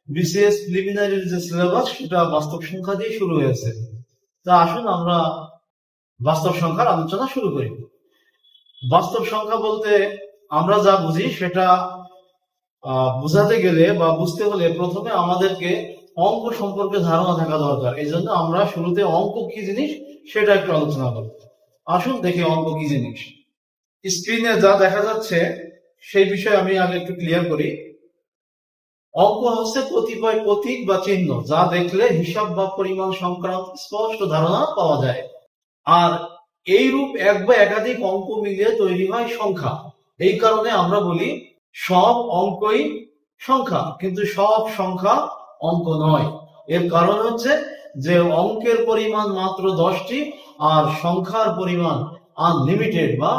BCS প্রিলিমিনারির যে syllabus সেটা বাস্তব সংখ্যা দিয়ে শুরু হয়েছে। তা আসুন আমরা বাস্তব সংখ্যার আলোচনা শুরু করি। বাস্তব সংখ্যা বলতে আমরা যা বুঝি সেটা বোঝাতে গেলে বা বুঝতে হলে প্রথমে আমাদেরকে অঙ্ক সম্পর্কে ধারণা থাকা দরকার। এই জন্য আমরা শুরুতে অঙ্ক কি জিনিস সেটা একটু আলোচনা করব। আসুন দেখি অঙ্ক কি জিনিস। স্ক্রিনে যা দেখা যাচ্ছে সেই বিষয়ে আমি আগে একটু ক্লিয়ার করি। অঙ্ক হচ্ছে কতিপয় প্রতীক বা চিহ্ন যা দেখলে হিসাব বা পরিমাণ সংক্রান্ত স্পষ্ট ধারণা পাওয়া যায়। আর এইরূপ এক বা একাধিক অঙ্ক মিলিয়ে তৈরি হয় সংখ্যা। এই কারণে আমরা বলি সব অঙ্কই সংখ্যা, কিন্তু সব সংখ্যা অঙ্ক নয়। এর কারণ হচ্ছে যে অঙ্কের পরিমাণ মাত্র 10টি আর সংখ্যার পরিমাণ আনলিমিটেড বা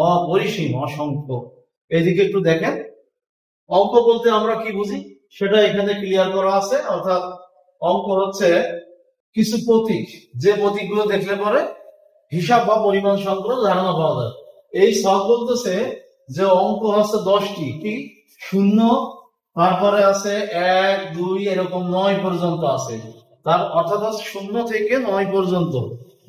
অপরিসীম, অসংখ্য। এদিকে একটু দেখেন, অঙ্ক বলতে আমরা কি বুঝি সেটা এখানে ক্লিয়ার করা আছে। অর্থাৎ অঙ্ক হচ্ছে কিছু প্রতীক, যে প্রতীকগুলো দেখলে পরে হিসাব বা পরিমাণ সংক্রান্ত ধারণা পাওয়া যায়। এই সব বলতেছে যে অঙ্ক হচ্ছে 10টি, কি 0, তারপরে আছে 1, 2 এরকম 9 পর্যন্ত আছে। তার অর্থাৎ 0 থেকে 9 পর্যন্ত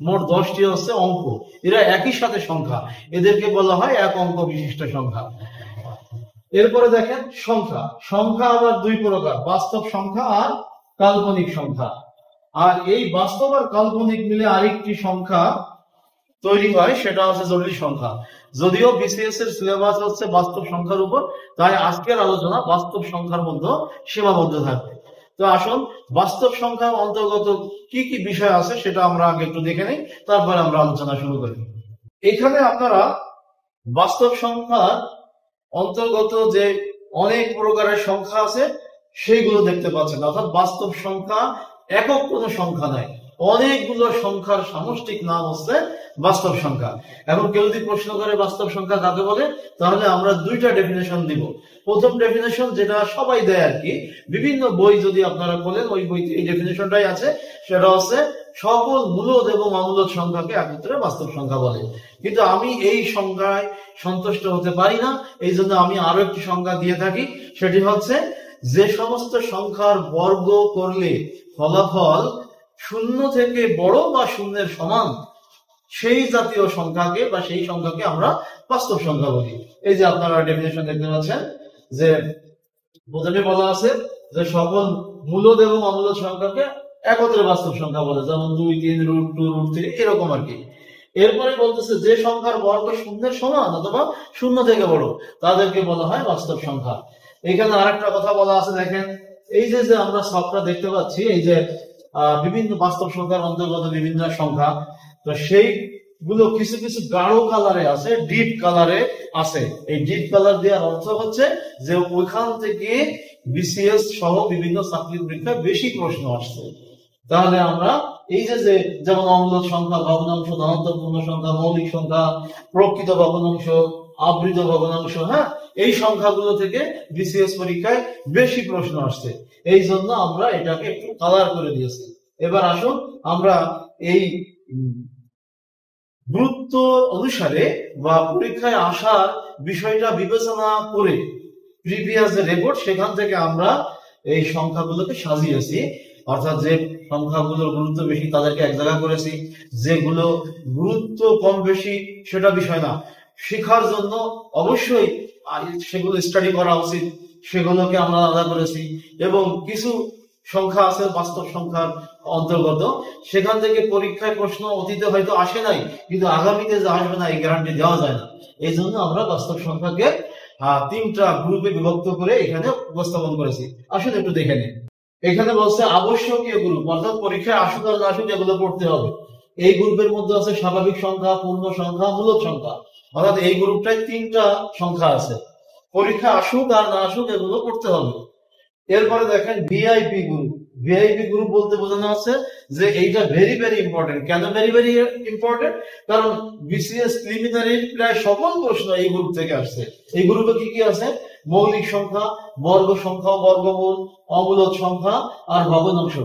মোট 10টি হচ্ছে অঙ্ক। এরা একই সাথে সংখ্যা, এদেরকে বলা হয় এক অঙ্ক বিশিষ্ট সংখ্যা। এরপরে দেখেন সংখ্যা। সংখ্যা আবার দুই প্রকার, বাস্তব সংখ্যা আর কাল্পনিক সংখ্যা। আর এই বাস্তব আর কাল্পনিক মিলে আরেকটি সংখ্যা তৈরি হয়, সেটা হচ্ছে জটিল সংখ্যা। যদিও বিসিএস এর সিলেবাস হচ্ছে বাস্তব সংখ্যার উপর, তাই আজকের আলোচনা বাস্তব সংখ্যার মধ্যে সীমাবদ্ধ থাকবে। তো আসুন বাস্তব সংখ্যার অন্তর্গত কি কি বিষয় আছে সেটা আমরা আগে একটু দেখে নিই, তারপরে আমরা আলোচনা শুরু করি। এখানে আপনারা বাস্তব সংখ্যার অন্তর্গত যে অনেক প্রকারের সংখ্যা আছে সেইগুলো দেখতে পাচ্ছেন। অর্থাৎ বাস্তব সংখ্যা একক কোনো সংখ্যা নাই, অনেকগুলো সংখ্যার সামষ্টিক নাম হচ্ছে বাস্তব সংখ্যা। এখন কেউ যদি প্রশ্ন করে বাস্তব সংখ্যা কাকে বলে, তাহলে আমরা দুইটা ডেফিনেশন দিব। প্রথম ডেফিনেশন যেটা সবাই দেয় আর কি, বিভিন্ন বই যদি আপনারা বলেন ওই বইতে এই ডেফিনেশনটাই আছে, সেটা হচ্ছে সকল মূলদ এবং অমূলদ সংখ্যাকে একত্রে বাস্তব সংখ্যা বলে। কিন্তু আমি এই সংখ্যায় সন্তুষ্ট হতে পারি না, এই জন্য আমি আরো একটি সংখ্যা দিয়ে থাকি। সেটি হচ্ছে যে সমস্ত সংখ্যার বর্গ করলে ফলাফল 0 থেকে বড় বা 0-এর সমান, সেই জাতীয় সংখ্যাকে বা সেই সংখ্যাকে আমরা বাস্তব সংখ্যা বলি। এই যে আপনারা ডেফিনেশন দেখতে পাচ্ছেন যে প্রথমে বলা আছে যে সকল মূলদ এবং অমূলদ সংখ্যাকে একত্রে বাস্তব সংখ্যা বলে, যেমন 2, 3, √2, √3 এরকম আর কি। এরপরে বলতেছে যে সংখ্যার বর্গ 0-এর সমান অথবা 0 থেকে বড়, তাদেরকে বলা হয় বাস্তব সংখ্যা। এখানে আরেকটা কথা বলা আছে, দেখেন এই যে আমরা সবটা দেখতে পাচ্ছি, এই যে বিভিন্ন বাস্তব সংখ্যার অন্তর্গত বিভিন্ন সংখ্যা, তো সেইগুলো কিছু কিছু গাঢ় কালারে আছে, ডিপ কালারে আছে। এই ডিপ কালার দেওয়ার অর্থ হচ্ছে যে ওইখান থেকে বিসিএস সহ বিভিন্ন চাকরি পরীক্ষায় বেশি প্রশ্ন আসছে। তাহলে আমরা এই যে যেমন অমূলদ সংখ্যা, ভগ্নাংশ, ধনাত্মক পূর্ণ সংখ্যা, মৌলিক সংখ্যা, প্রকৃত ভগ্নাংশ, আবৃত ভগ্নাংশ, হ্যাঁ, এই সংখ্যাগুলো থেকে বিসিএস পরীক্ষায় বেশি প্রশ্ন আসছে। এই জন্য আমরা এটাকে একটু কালার করে দিয়েছি। এবার আসুন আমরা এই গুরুত্ব অনুসারে বা পরীক্ষায় আসার বিষয়টা বিবেচনা করে প্রিভিয়াস যে রেকর্ড, সেখান থেকে আমরা এই সংখ্যাগুলোকে সাজিয়েছি। অর্থাৎ যে সংখ্যাগুলোর গুরুত্ব বেশি তাদেরকে এক জায়গা করেছি, যেগুলো গুরুত্ব কম বেশি সেটা বিষয় না, শেখার জন্য অবশ্যই সেগুলো স্টাডি করা উচিত, সেগুলোকে আমরা আলাদা করেছি। এবং কিছু সংখ্যা আছে বাস্তব সংখ্যার অন্তর্গত, সেখান থেকে পরীক্ষায় প্রশ্ন অতীতে হয়তো আসে নাই, কিন্তু আগামীতে যে আসবে না এই গ্যারান্টি দেওয়া যায় না। এই জন্য আমরা বাস্তব সংখ্যাকে 3টা গ্রুপে বিভক্ত করে এখানে উপস্থাপন করেছি। আসলে একটু দেখে নিন। এখানে বলছে আবশ্যকীয় গ্রুপ, অর্থাৎ পরীক্ষায় আসুক আর না আসুক এগুলো পড়তে হবে। এই গ্রুপের মধ্যে আছে স্বাভাবিক সংখ্যা, পূর্ণ সংখ্যা, মূলদ সংখ্যা। অর্থাৎ এই গ্রুপটায় 3টা সংখ্যা আছে, পরীক্ষা আসুক আর না আসুক এগুলো পড়তে হবে। এরপরে দেখেন ভিআইপি গ্রুপ। ভিআইপি গ্রুপ বলতে বোঝানো আছে যে এইটা ভেরি ভেরি ইম্পর্টেন্ট। কেন ভেরি ভেরি ইম্পর্টেন্ট? কারণ বিসিএস প্রিলিমিনারির প্রায় সকল প্রশ্ন এই গ্রুপ থেকে আসছে। এই গ্রুপে কি কি আছে? মৌলিক সংখ্যা, বর্গ সংখ্যা, বর্গমূল, অমূলদ সংখ্যা আর ভগ্নাংশ।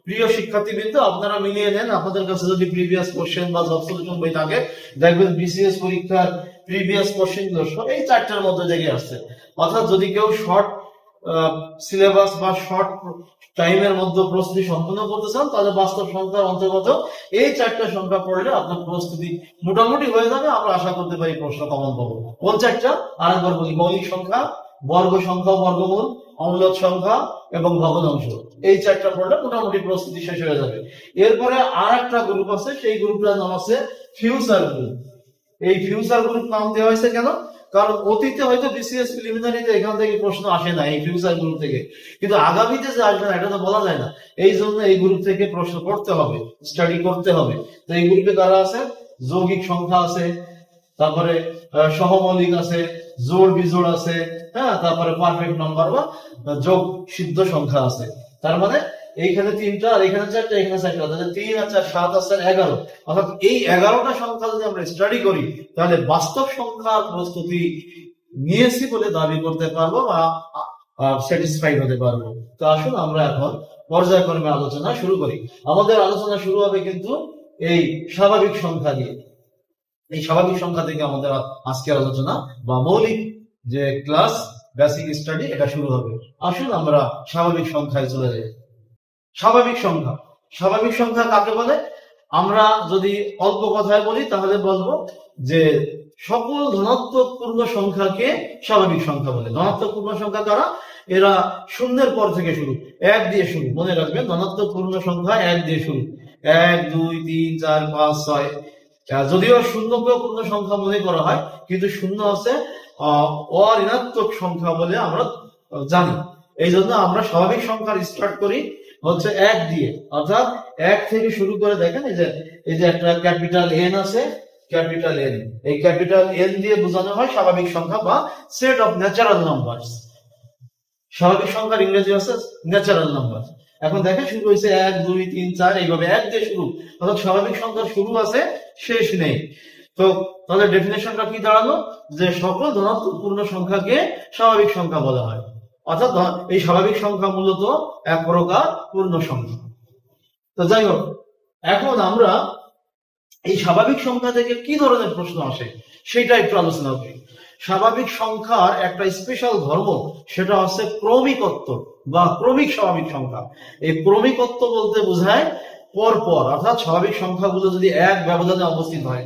প্রিয় শিক্ষার্থীবৃন্দ, আপনারা মিলিয়ে নেন, আপনাদের কাছে যদি প্রিভিয়াস কোশ্চেন বা জব সলিউশন বই থাকে, দেখবেন বিসিএস পরীক্ষার প্রিভিয়াস কোশ্চেন গুলো এই 4টার মধ্যে থেকে আসছে। অর্থাৎ যদি কেউ শর্ট সিলেবাস বা শর্ট টাইমের মধ্যে প্রস্তুতি সম্পন্ন করতে চান, তাহলে বাস্তব সংখ্যার অন্তর্গত এই 4টা সংখ্যা পড়লে আপনার প্রস্তুতি মোটামুটি হয়ে যাবে। আমরা আশা করতে পারি প্রশ্ন কমন পাবো। কোন 4টা? আরেকবার বলি, মৌলিক সংখ্যা, বর্গ সংখ্যা, বর্গমূল, অম্লত সংখ্যা এবং ভগ্নাংশ। এই 4টা পড়লে মোটামুটি প্রস্তুতি শেষ হয়ে যাবে। এরপরে আর একটা গ্রুপ আছে, সেই গ্রুপটার নাম আছে ফিউচার গ্রুপ। এই ফিউচার গ্রুপ নাম দেওয়া হয়েছে কেন? কারণ অতীতে হয়তো বিসিএস প্রিলিমিনারিতে এখান থেকে প্রশ্ন আসে না এই ফিউচার গ্রুপ থেকে, কিন্তু আগামীতে যে আসবে না এটা তো বলা যায় না। এই জন্য এই গ্রুপ থেকে প্রশ্ন করতে হবে, স্টাডি করতে হবে। তো এই গ্রুপে কারা আছে? যৌগিক সংখ্যা আছে, তারপরে সহমৌলিক আছে, জোড় বিজোড় আছে, হ্যাঁ, তারপরে পারফেক্ট নাম্বার বা যোগ সিদ্ধ সংখ্যা আছে। তার মানে এইখানে 3টা আর এখানে 4টা, এখানে 4টা, তাহলে 3 আর 4 7 আর 4 11। অর্থাৎ এই 11টা সংখ্যা যদি আমরা স্টাডি করি তাহলে বাস্তব সংখ্যার প্রস্তুতি নিয়েছি বলে দাবি করতে পারবো বা স্যাটিসফাইড হতে পারবো। তো আসুন আমরা এখন পর্যায়ক্রমে আলোচনা শুরু করি। আমাদের আলোচনা শুরু হবে কিন্তু এই স্বাভাবিক সংখ্যা দিয়ে। এই স্বাভাবিক সংখ্যা থেকে আমাদের আজকের আলোচনা বা মৌলিক যে ক্লাস, বেসিক স্টাডি, এটা শুরু হবে। আসুন আমরা স্বাভাবিক সংখ্যায় চলে যাই। স্বাভাবিক সংখ্যা, স্বাভাবিক সংখ্যা কাকে বলে? আমরা যদি অল্প কথায় বলি তাহলে বলবো যে সকল ধনাত্মক পূর্ণ সংখ্যাকে স্বাভাবিক সংখ্যা বলে। ধনাত্মক পূর্ণ সংখ্যা কারা? এরা শূন্যের পর থেকে শুরু, 1 দিয়ে শুরু। মনে রাখবেন, ধনাত্মক পূর্ণ সংখ্যা 1 দিয়ে শুরু। 1 2 3 4 5 6। যদিও শূন্যকেও পূর্ণ সংখ্যা মনে করা হয়, কিন্তু শূন্য আছে অঋণাত্মক সংখ্যা বলে আমরা জানি। এই জন্য আমরা স্বাভাবিক সংখ্যার স্টার্ট করি হচ্ছে 1 দিয়ে, অর্থাৎ 1 থেকে শুরু করে দেখেন এই যে একটা ক্যাপিটাল এন আছে, ক্যাপিটাল এন। এই ক্যাপিটাল এন দিয়ে বোঝানো হয় স্বাভাবিক সংখ্যা বা সেট অফ ন্যাচারাল নাম্বারস। স্বাভাবিক সংখ্যার ইংরেজি আছে ন্যাচারাল নাম্বার। এখন দেখেন শুরু হয়েছে 1 2 3 4, এইভাবে 1 দিয়ে শুরু, অর্থাৎ স্বাভাবিক সংখ্যার শুরু আছে, শেষ নেই। তো তাহলে ডেফিনেশনটা কি দাঁড়ালো? যে সকল ধনাত্মক পূর্ণ সংখ্যাকে স্বাভাবিক সংখ্যা বলা হয়। অর্থাৎ এই স্বাভাবিক সংখ্যা মূলত এক প্রকার পূর্ণ সংখ্যা। তো যাই হোক, এখন আমরা এই স্বাভাবিক সংখ্যা থেকে কি ধরনের প্রশ্ন আসে সেটা একটু আলোচনা করি। স্বাভাবিক সংখ্যার একটা স্পেশাল ধর্ম, সেটা হচ্ছে ক্রমিকত্ব বা ক্রমিক স্বাভাবিক সংখ্যা। এই ক্রমিকত্ব বলতে বোঝায় পরপর, অর্থাৎ স্বাভাবিক সংখ্যাগুলো যদি এক ব্যবধানে অবস্থিত হয়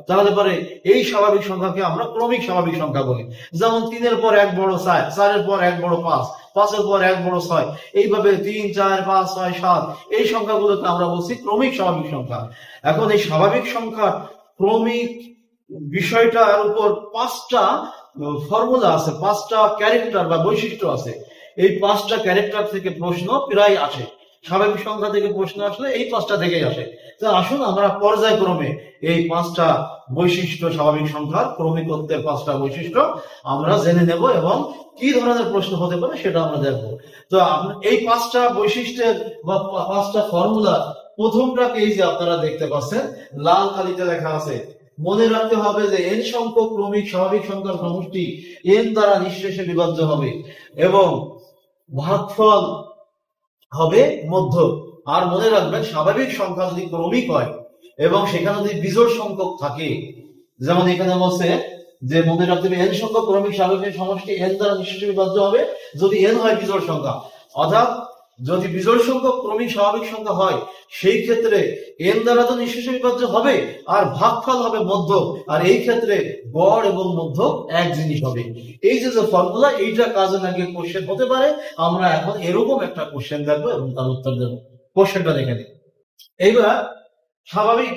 তাহলে পরে এই স্বাভাবিক সংখ্যাকে আমরা ক্রমিক স্বাভাবিক সংখ্যা বলি। যেমন 3-এর পর 1 বড় 4, 4-এর পর 1 বড় 5, 5-এর পর 1 বড় 6, এইভাবে 3 4 5 6 7, এই সংখ্যাগুলোকে আমরা বলছি ক্রমিক স্বাভাবিক সংখ্যা। এখন এই স্বাভাবিক সংখ্যার ক্রমিক বিষয়টার উপর 5টা ফর্মুলা আছে, 5টা ক্যারেক্টার বা বৈশিষ্ট্য আছে। এই 5টা ক্যারেক্টার থেকে প্রশ্ন প্রায় আসে। স্বাভাবিক সংখ্যা থেকে প্রশ্ন আসলে এই 5টা থেকেই আসে। তো আসুন আমরা পর্যায়ক্রমে এই 5টা বৈশিষ্ট্য, স্বাভাবিক সংখ্যার ক্রমিকত্বের 5টা বৈশিষ্ট্য আমরা জেনে নেব এবং কি ধরনের প্রশ্ন হতে পারে সেটা আমরা দেখব। তো এই 5টা বৈশিষ্ট্যের বা 5টা ফর্মুলা, প্রথমটাকে এই যে আপনারা দেখতে পাচ্ছেন লাল কালিতে লেখা আছে। মনে রাখতে হবে যে n সংখ্যক ক্রমিক স্বাভাবিক সংখ্যার সমষ্টি n দ্বারা নিঃশেষে বিভাজ্য হবে এবং ভাগফল হবে মধ্য। আর মনে রাখবেন, স্বাভাবিক সংখ্যা যদি ক্রমিক হয় এবং সেখানে যদি বিজোড় সংখ্যক থাকে, যেমন এখানে বলছে যে মনে রাখতে হবে n সংখ্যক ক্রমিক স্বাভাবিক সমষ্টি n দ্বারা নিঃশেষে বিভাজ্য হবে যদি n হয় বিজোড় সংখ্যা। অর্থাৎ যদি বিজোড় সংখ্যক ক্রমিক স্বাভাবিক সংখ্যা হয় সেই ক্ষেত্রে n দ্বারা তো নিঃশেষে বিভাজ্য হবে আর ভাগফল হবে মধ্য, আর এই ক্ষেত্রে গড় এবং মধ্য এক জিনিস হবে। এই যে ফর্মুলা, এইটা কাজে লাগিয়ে কোশ্চেন হতে পারে। আমরা এখন এরকম একটা কোশ্চেন দেখবো এবং তার উত্তর দেবো। কোশ্চেনটা দেখে নিই। এইবার স্বাভাবিক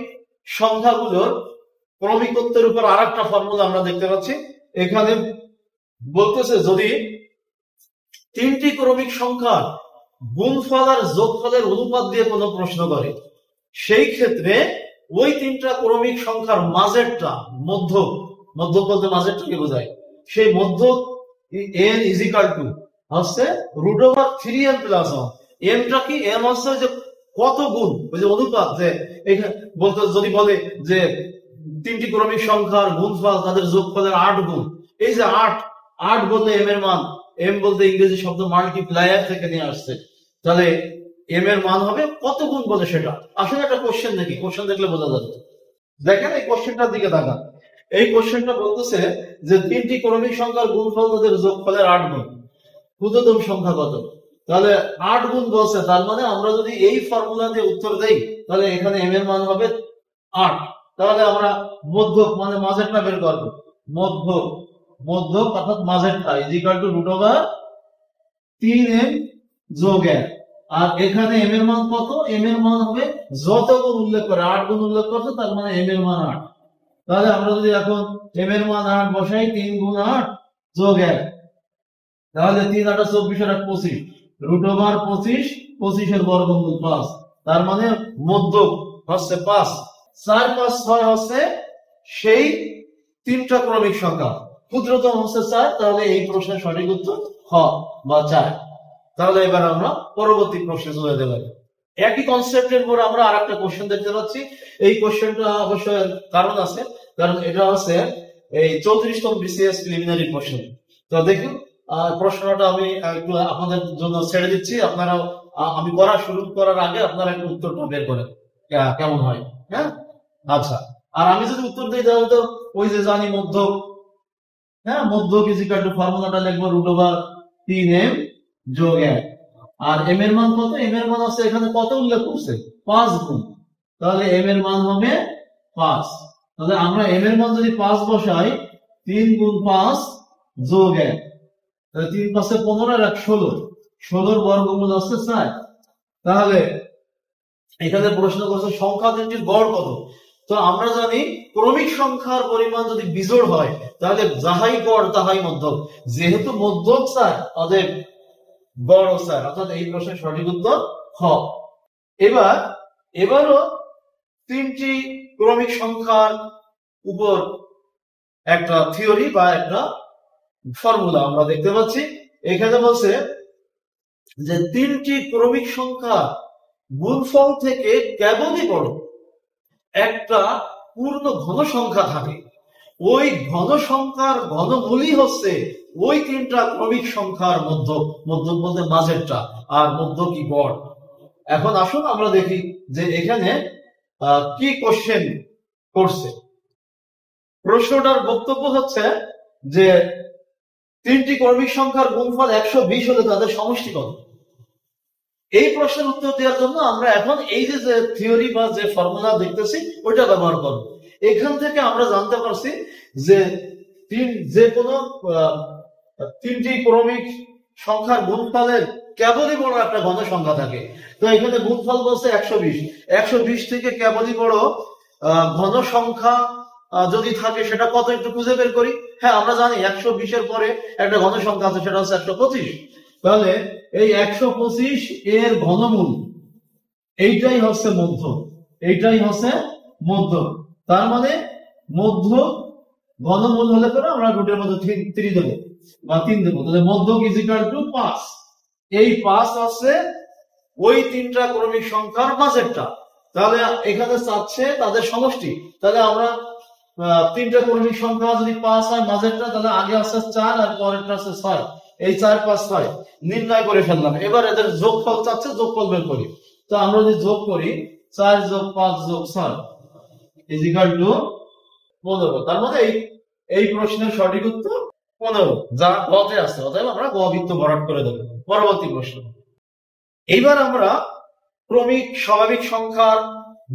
সংখ্যাগুলোর ক্রমিকত্বের উপর আর একটা ফর্মুলা আমরা দেখতে পাচ্ছি। এখানে বলতেছে যদি 3টি ক্রমিক সংখ্যার গুণফল আর যোগফলের অনুপাত দিয়ে কোনো প্রশ্ন করে, সেই ক্ষেত্রে ওই 3টা ক্রমিক সংখ্যার মাঝেরটা, মধ্য বলতে মাঝেরটাকে বোঝায়, সেই মধ্য n ইজ ইকুয়াল টু হচ্ছে √3n + 1। এমটা কি? এম হচ্ছে যে কত গুণ, ওই যে অনুপাত। যে এখানে বলতে যদি বলে যে 3টি ক্রমিক সংখ্যার গুণফল তাদের যোগফলের 8 গুণ, এই যে 8 বললে এম এর মান, এম বলতে ইংরেজি শব্দ মাল্টিপ্লায়ার থেকে নিয়ে আসছে, তাহলে এম এর মান হবে কত গুণ বলে সেটা। আসলে একটা কোশ্চেন নাকি, কোশ্চেন দেখলে বোঝা যাবে। দেখেন এই কোশ্চেনটার দিকে তাকান। এই কোশ্চেনটা বলতেছে যে 3টি ক্রমিক সংখ্যার গুণফল তাদের যোগফলের 8 গুণ। ক্ষুদ্রতম সংখ্যা কত? তাহলে 8 গুণ বলছে, তার মানে আমরা যদি এই ফর্মুলা দিয়ে উত্তর দেই তাহলে এখানে m এর মান হবে 8। তাহলে আমরা মধ্যক মানে মাঝেরটা বের করবো। মধ্যক অর্থাৎ মাঝেরটা ইজ ইকুয়াল টু √3m যোগ 1। আর এখানে m এর মান কত? m এর মান হবে যত গুণ উল্লেখ করে 8 গুণ উল্লেখ করছে, তার মানে m এর মান 8। তাহলে আমরা যদি এখন m এর মান 8 বসাই, 3 গুণ 8 যোগ 1, তাহলে 3 8 24 আর 25 √25, 25 এর বর্গমূল 5। তার মানে মধ্যক হচ্ছে 5। 4 5 6 হচ্ছে সেই তিনটা ক্রমিক সংখ্যা, ক্ষুদ্রতম হচ্ছে 4। তাহলে এই প্রশ্নের সঠিক উত্তর খ বা 4। তাহলে এবার আমরা পরবর্তী প্রশ্নে চলে যেতে পারি। একই কনসেপ্টের উপর আমরা আরেকটা কোশ্চেন দেখতে পাচ্ছি। এই কোশ্চেনটা অবশ্যই কারণ আছে, কারণ এটা হচ্ছে এই 34তম বিসিএস প্রিলিমিনারি কোশ্চেন। তো দেখুন প্রশ্নটা আমি একটু আপনাদের জন্য ছেড়ে দিচ্ছি, আপনারা আমি পড়া শুরু করার আগে আপনারা একটু উত্তরটা বের করেন কেমন হয়। হ্যাঁ, আচ্ছা। আর আমি যদি উত্তর দিই তাহলে তো ওই যে জানি মধ্যক, হ্যাঁ, মধ্যক ইজ ইকুয়াল টু ফর্মুলাটা লিখবো √3m যোগ 1। আর m এর মান কত? m এর মান আছে এখানে কত উল্লেখ করছে? 5 গুণ। তাহলে m এর মান হবে 5। তাহলে আমরা m এর মান যদি 5 বসাই, 3 গুণ 5 যোগ 1, তাহলে 3 5 15 আর 1 16, 16 বর্গমূল আছে 4। তাহলে এখানে প্রশ্ন করছে সংখ্যা তিনটির গড় কত? তো আমরা জানি ক্রমিক সংখ্যার পরিমাণ যদি বিজোড় হয় তাহলে যাহাই গড় তাহাই মধ্যক। যেহেতু মধ্যক 4, অতএব গড় 4, অর্থাৎ এই প্রশ্নের সঠিক উত্তর খ। এবারও তিনটি ক্রমিক সংখ্যার উপর একটা থিওরি বা একটা ফর্মুলা আমরা দেখতে পাচ্ছি। এখানে বলছে যে তিনটি ক্রমিক সংখ্যা গুণফল থেকে কেবলই বড় একটা পূর্ণ ঘন সংখ্যা থাকে, ওই ঘন সংখ্যার ঘনমূলই হচ্ছে ওই তিনটা ক্রমিক সংখ্যার মধ্যক বলতে মাঝেরটা, আর মধ্যক কি গড়। এখন আসুন আমরা দেখি যে এখানে কি কোশ্চেন করছে। প্রশ্নটার বক্তব্য হচ্ছে যে তিনটি ক্রমিক সংখ্যার গুণফল 120 হলে তাদের সমষ্টি কত? এই প্রশ্নের উত্তর দেওয়ার জন্য আমরা এখন এই যে থিওরি বা যে ফর্মুলা দেখতেছি ওইটা ব্যবহার করব। এখান থেকে আমরা জানতে পারছি যে যে কোনো তিনটি ক্রমিক সংখ্যার গুণফলের কেবলই বড় একটা ঘন সংখ্যা থাকে। তো এখানে গুণফল বলছে 120, 120 থেকে কেবলই বড় ঘন সংখ্যা যদি থাকে সেটা কত একটু খুঁজে বের করি। হ্যাঁ, আমরা জানি 120 এর পরে একটা ঘন সংখ্যা আছে, সেটা হচ্ছে 125। তাহলে এই 125 এর ঘনমূল এইটাই হচ্ছে মধ্য, এইটাই হচ্ছে মধ্য। তার মানে মধ্য ঘনমূল হলে পরে আমরা রুটের মধ্যে 3 দেবো বা 3 দেবো। তাহলে মধ্যক ইজ ইকুয়াল টু 5। এই 5 আছে ওই তিনটা ক্রমিক সংখ্যার মাঝেরটা। তাহলে এখানে চাচ্ছে তাদের সমষ্টি। তাহলে আমরা তিনটা ক্রমিক সংখ্যা যদি 5 হয় মাঝেরটা, তাহলে আগে আছে 4 আর পরেরটা আছে 6। এই 4 5 6 নির্ণয় করে ফেললাম। এবার এদের যোগফল চাচ্ছে, যোগফল বের করি। তো আমরা যদি যোগ করি 4 যোগ 5 যোগ 6 ইজ ইকুয়াল টু 15। তার মানে এই প্রশ্নের সঠিক উত্তর 15, যা গতে আছে। অতএব আমরা গ বৃত্ত ভরাট করে দেব। পরবর্তী প্রশ্ন। এইবার আমরা ক্রমিক স্বাভাবিক সংখ্যার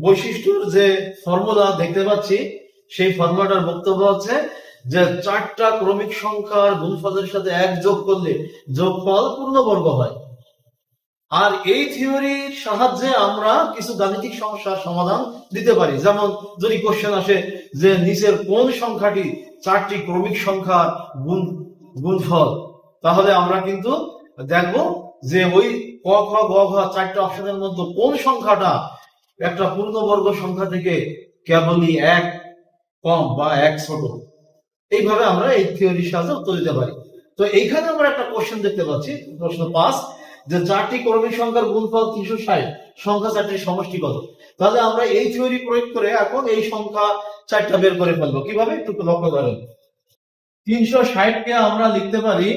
বৈশিষ্ট্যের যে ফর্মুলা দেখতে পাচ্ছি, সেই ফর্মুলাটার বক্তব্য হচ্ছে যে 4টা ক্রমিক সংখ্যার গুণফলের সাথে 1 যোগ করলে যোগফল পূর্ণবর্গ হয়। আর এই থিওরির সাহায্যে আমরা কিছু গাণিতিক সমস্যার সমাধান দিতে পারি। যেমন যদি কোশ্চেন আসে যে নিচের কোন সংখ্যাটি 4টি ক্রমিক সংখ্যার গুণফল, তাহলে আমরা কিন্তু দেখব যে ওই ক খ গ ঘ 4টা অপশনের মধ্যে কোন সংখ্যাটা একটা পূর্ণবর্গ সংখ্যা থেকে কেবলই 1 কম বা 1 ছোট। এইভাবে আমরা এই থিওরির সাহায্যে উত্তর দিতে পারি। তো এইখানে আমরা একটা কোশ্চেন দেখতে পাচ্ছি, প্রশ্ন 5, যে 4টি ক্রমিক সংখ্যার গুণফল 360, সংখ্যা 4টির সমষ্টি কত? তাহলে আমরা এই থিওরি প্রয়োগ করে এখন এই সংখ্যা 4টা বের করে ফেলবো। কিভাবে একটু লক্ষ্য করেন। 360 কে আমরা লিখতে পারি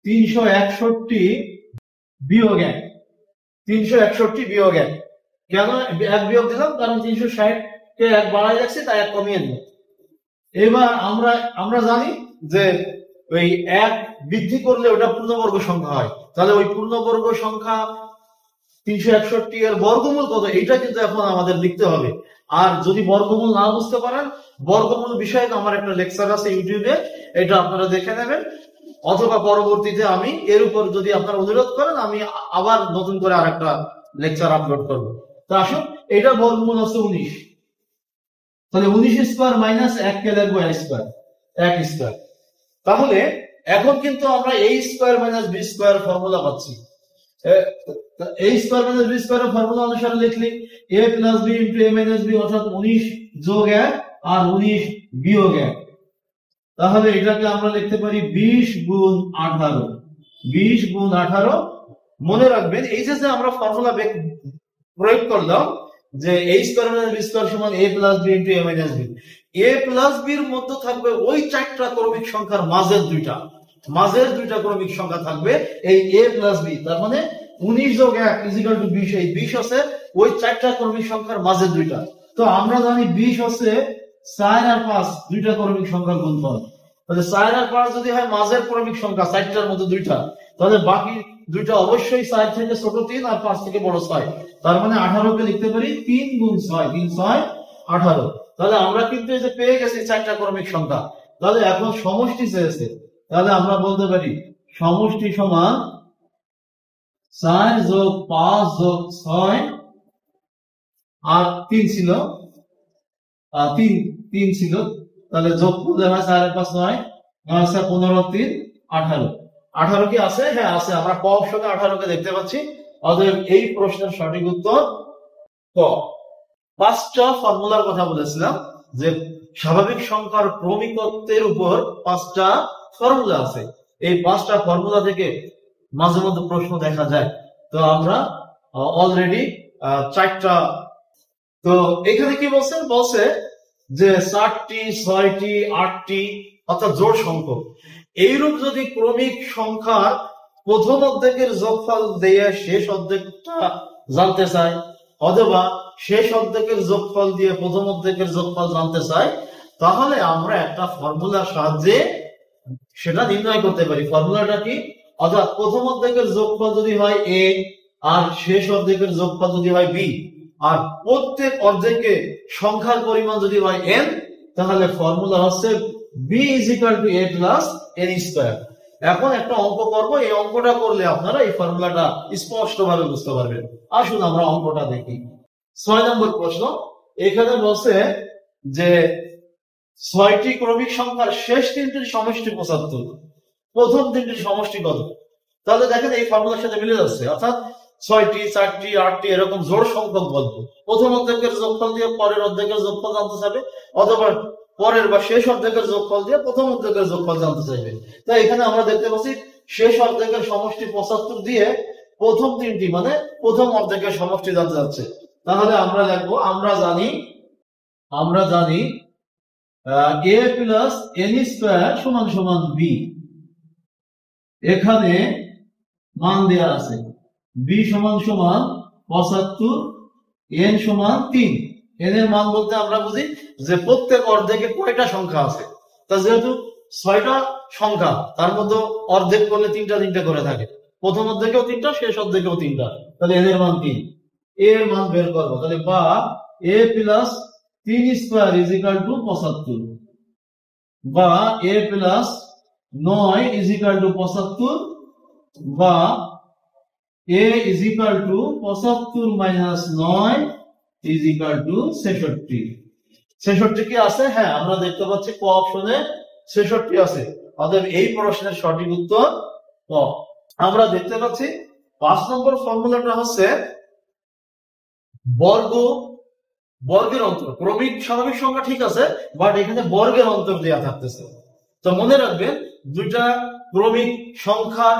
361 বিয়োগ 1। 361 বিয়োগ 1 কেন 1 বিয়োগ দিলাম? কারণ 360 কে 1 বাড়াই যাচ্ছে, তাই 1 কমিয়ে দিলাম। এবার আমরা জানি যে ওই 1 বৃদ্ধি করলে ওটা পূর্ণবর্গ সংখ্যা হয়, তাহলে ওই পূর্ণবর্গ সংখ্যা 361 এর বর্গমূল কত এটা কিন্তু এখন আমাদের লিখতে হবে। আর যদি বর্গমূল না বুঝতে পারেন, বর্গমূল বিষয়ে আমার একটা লেকচার আছে ইউটিউবে, এটা আপনারা দেখে নেবেন, অথবা পরবর্তীতে আমি এর উপর যদি আপনারা অনুরোধ করেন আমি আবার নতুন করে আরেকটা লেকচার আপলোড করবো। তো আসুন, এটা বর্গমূল আছে 19, তাহলে 19 স্কয়ার মাইনাস 1 কে লিখবো স্কয়ার, 1 স্কয়ার। তাহলে এখন কিন্তু আমরা a square minus b square formula পাচ্ছি। a স্কয়ার মাইনাস b স্কয়ারের ফর্মুলা অনুসারে লিখলি a plus b into a minus b, অর্থাৎ 19 যোগ 1 আর 19 বিয়োগ 1। তাহলে এটাকে আমরা লিখতে পারি 20 গুণ 18। 20 গুণ 18। মনে রাখবেন এই যে আমরা ফর্মুলা প্রয়োগ করলাম যে a square minus b square সমান a plus b into a minus b, a plus b এর মধ্যে থাকবে ওই 4টা ক্রমিক সংখ্যার মাঝের দুইটা ক্রমিক সংখ্যা থাকবে এই a প্লাস b। তার মানে 19 যোগ 1 ইকুয়াল টু 20, এই 20 আছে ওই 4টা ক্রমিক সংখ্যার মাঝের দুইটা। তো আমরা জানি 20 হচ্ছে 4 আর 5 দুইটা ক্রমিক সংখ্যার গুণফল, তাহলে 4 আর 5 যদি হয় মাঝের ক্রমিক সংখ্যা 4টার মধ্যে দুইটা, তাহলে বাকি দুইটা অবশ্যই 4 থেকে ছোট 3 আর 5 থেকে বড় 6। তার মানে 18 কে লিখতে পারি 3 গুণ 6, 3 6 18। তাহলে আমরা কিন্তু এই যে পেয়ে গেছি 4টা ক্রমিক সংখ্যা। তাহলে এখন সমষ্টি চেয়েছে, তাহলে আমরা বলতে পারি সমষ্টি সমান 4 যোগ 5 যোগ 6 আর 3 ছিল, 3 ছিল, তাহলে যোগ করলে হয় 4 5 9, 9 15 3 18। 18 কি আছে? হ্যাঁ আছে, আমরা ক অপশনে 18 কে দেখতে পাচ্ছি। অতএব এই প্রশ্নের সঠিক উত্তর ক। 5টা ফর্মুলার কথা বলেছিলাম যে স্বাভাবিক সংখ্যার ক্রমিকত্বের উপর 5টা ফর্মুলা আছে, এই 5টা ফর্মুলা থেকে মাঝে মধ্যে প্রশ্ন দেখা যায়। তো আমরা অলরেডি 4টা, তো এখানে কি বলছে যে 4টি 6টি 8টি অর্থাৎ জোড় সংখ্যক। এইরূপ যদি ক্রমিক সংখ্যার প্রথম অর্ধেকের যোগফল দিয়ে শেষ অর্ধেকটা জানতে চাই, অথবা শেষ অর্ধেকের যোগফল দিয়ে প্রথম অর্ধেকের যোগফল জানতে চাই, তাহলে আমরা একটা ফর্মুলার সাহায্যে সেটা নির্ণয় করতে পারি। ফর্মুলাটা কি? অর্থাৎ প্রথম অর্ধেকের যোগফল যদি হয় a আর শেষ অর্ধেকের যোগফল যদি হয় b, আর প্রত্যেক অর্ধেকে সংখ্যার পরিমাণ যদি হয় n, তাহলে ফর্মুলা হচ্ছে b = a + n স্কয়ার। এখন একটা অঙ্ক করব, এই অঙ্কটা করলে আপনারা এই ফর্মুলাটা স্পষ্টভাবে বুঝতে পারবেন। আসুন আমরা অঙ্কটা দেখি। 6 নম্বর প্রশ্ন, এখানে বলছে যে 6টি ক্রমিক সংখ্যার শেষ তিনটির সমষ্টি 75, প্রথম তিনটির সমষ্টি কত? তাহলে দেখেন এই ফর্মুলার সাথে মিলে যাচ্ছে, অর্থাৎ 6টি 4টি 8টি এরকম জোড় সংখ্যক বলবো, প্রথম অর্ধেকের যোগফল দিয়ে পরের অর্ধেকের যোগফল জানতে চাইবে, অথবা পরের বা শেষ অর্ধেকের যোগফল দিয়ে প্রথম অর্ধেকের যোগফল জানতে চাইবে। তাই এখানে আমরা দেখতে পাচ্ছি শেষ অর্ধেকের সমষ্টি 75 দিয়ে প্রথম তিনটি মানে প্রথম অর্ধেকের সমষ্টি জানতে যাচ্ছে। তাহলে আমরা লিখবো, আমরা জানি a প্লাস n স্কয়ার সমান সমান b। এখানে মান দেয়া আছে b সমান সমান 75, n সমান 3। n এর মান বলতে আমরা বুঝি যে প্রত্যেক অর্ধেকে কয়টা সংখ্যা আছে। তা যেহেতু 6টা সংখ্যা, তার মধ্যে অর্ধেক করলে 3টা করে থাকে, প্রথম অর্ধেকেও 3টা শেষ অর্ধেকেও 3টা, তাহলে n এর মান 3। a এর মান বের করব, তাহলে বা a প্লাস 3 স্কয়ার = 75, বা a প্লাস 9 = 75, বা a = 75 মাইনাস 9 = 66। 66 কি আছে? হ্যাঁ আমরা দেখতে পাচ্ছি ক অপশনে 66 আছে। অতএব এই প্রশ্নের সঠিক উত্তর ক। আমরা দেখতে পাচ্ছি 5 নম্বর ফর্মুলাটা হচ্ছে বর্গের অন্তর। ক্রমিক স্বাভাবিক সংখ্যা ঠিক আছে, বাট এখানে বর্গের অন্তর দেয়া থাকতেছে। তো মনে রাখবেন দুইটা ক্রমিক সংখ্যার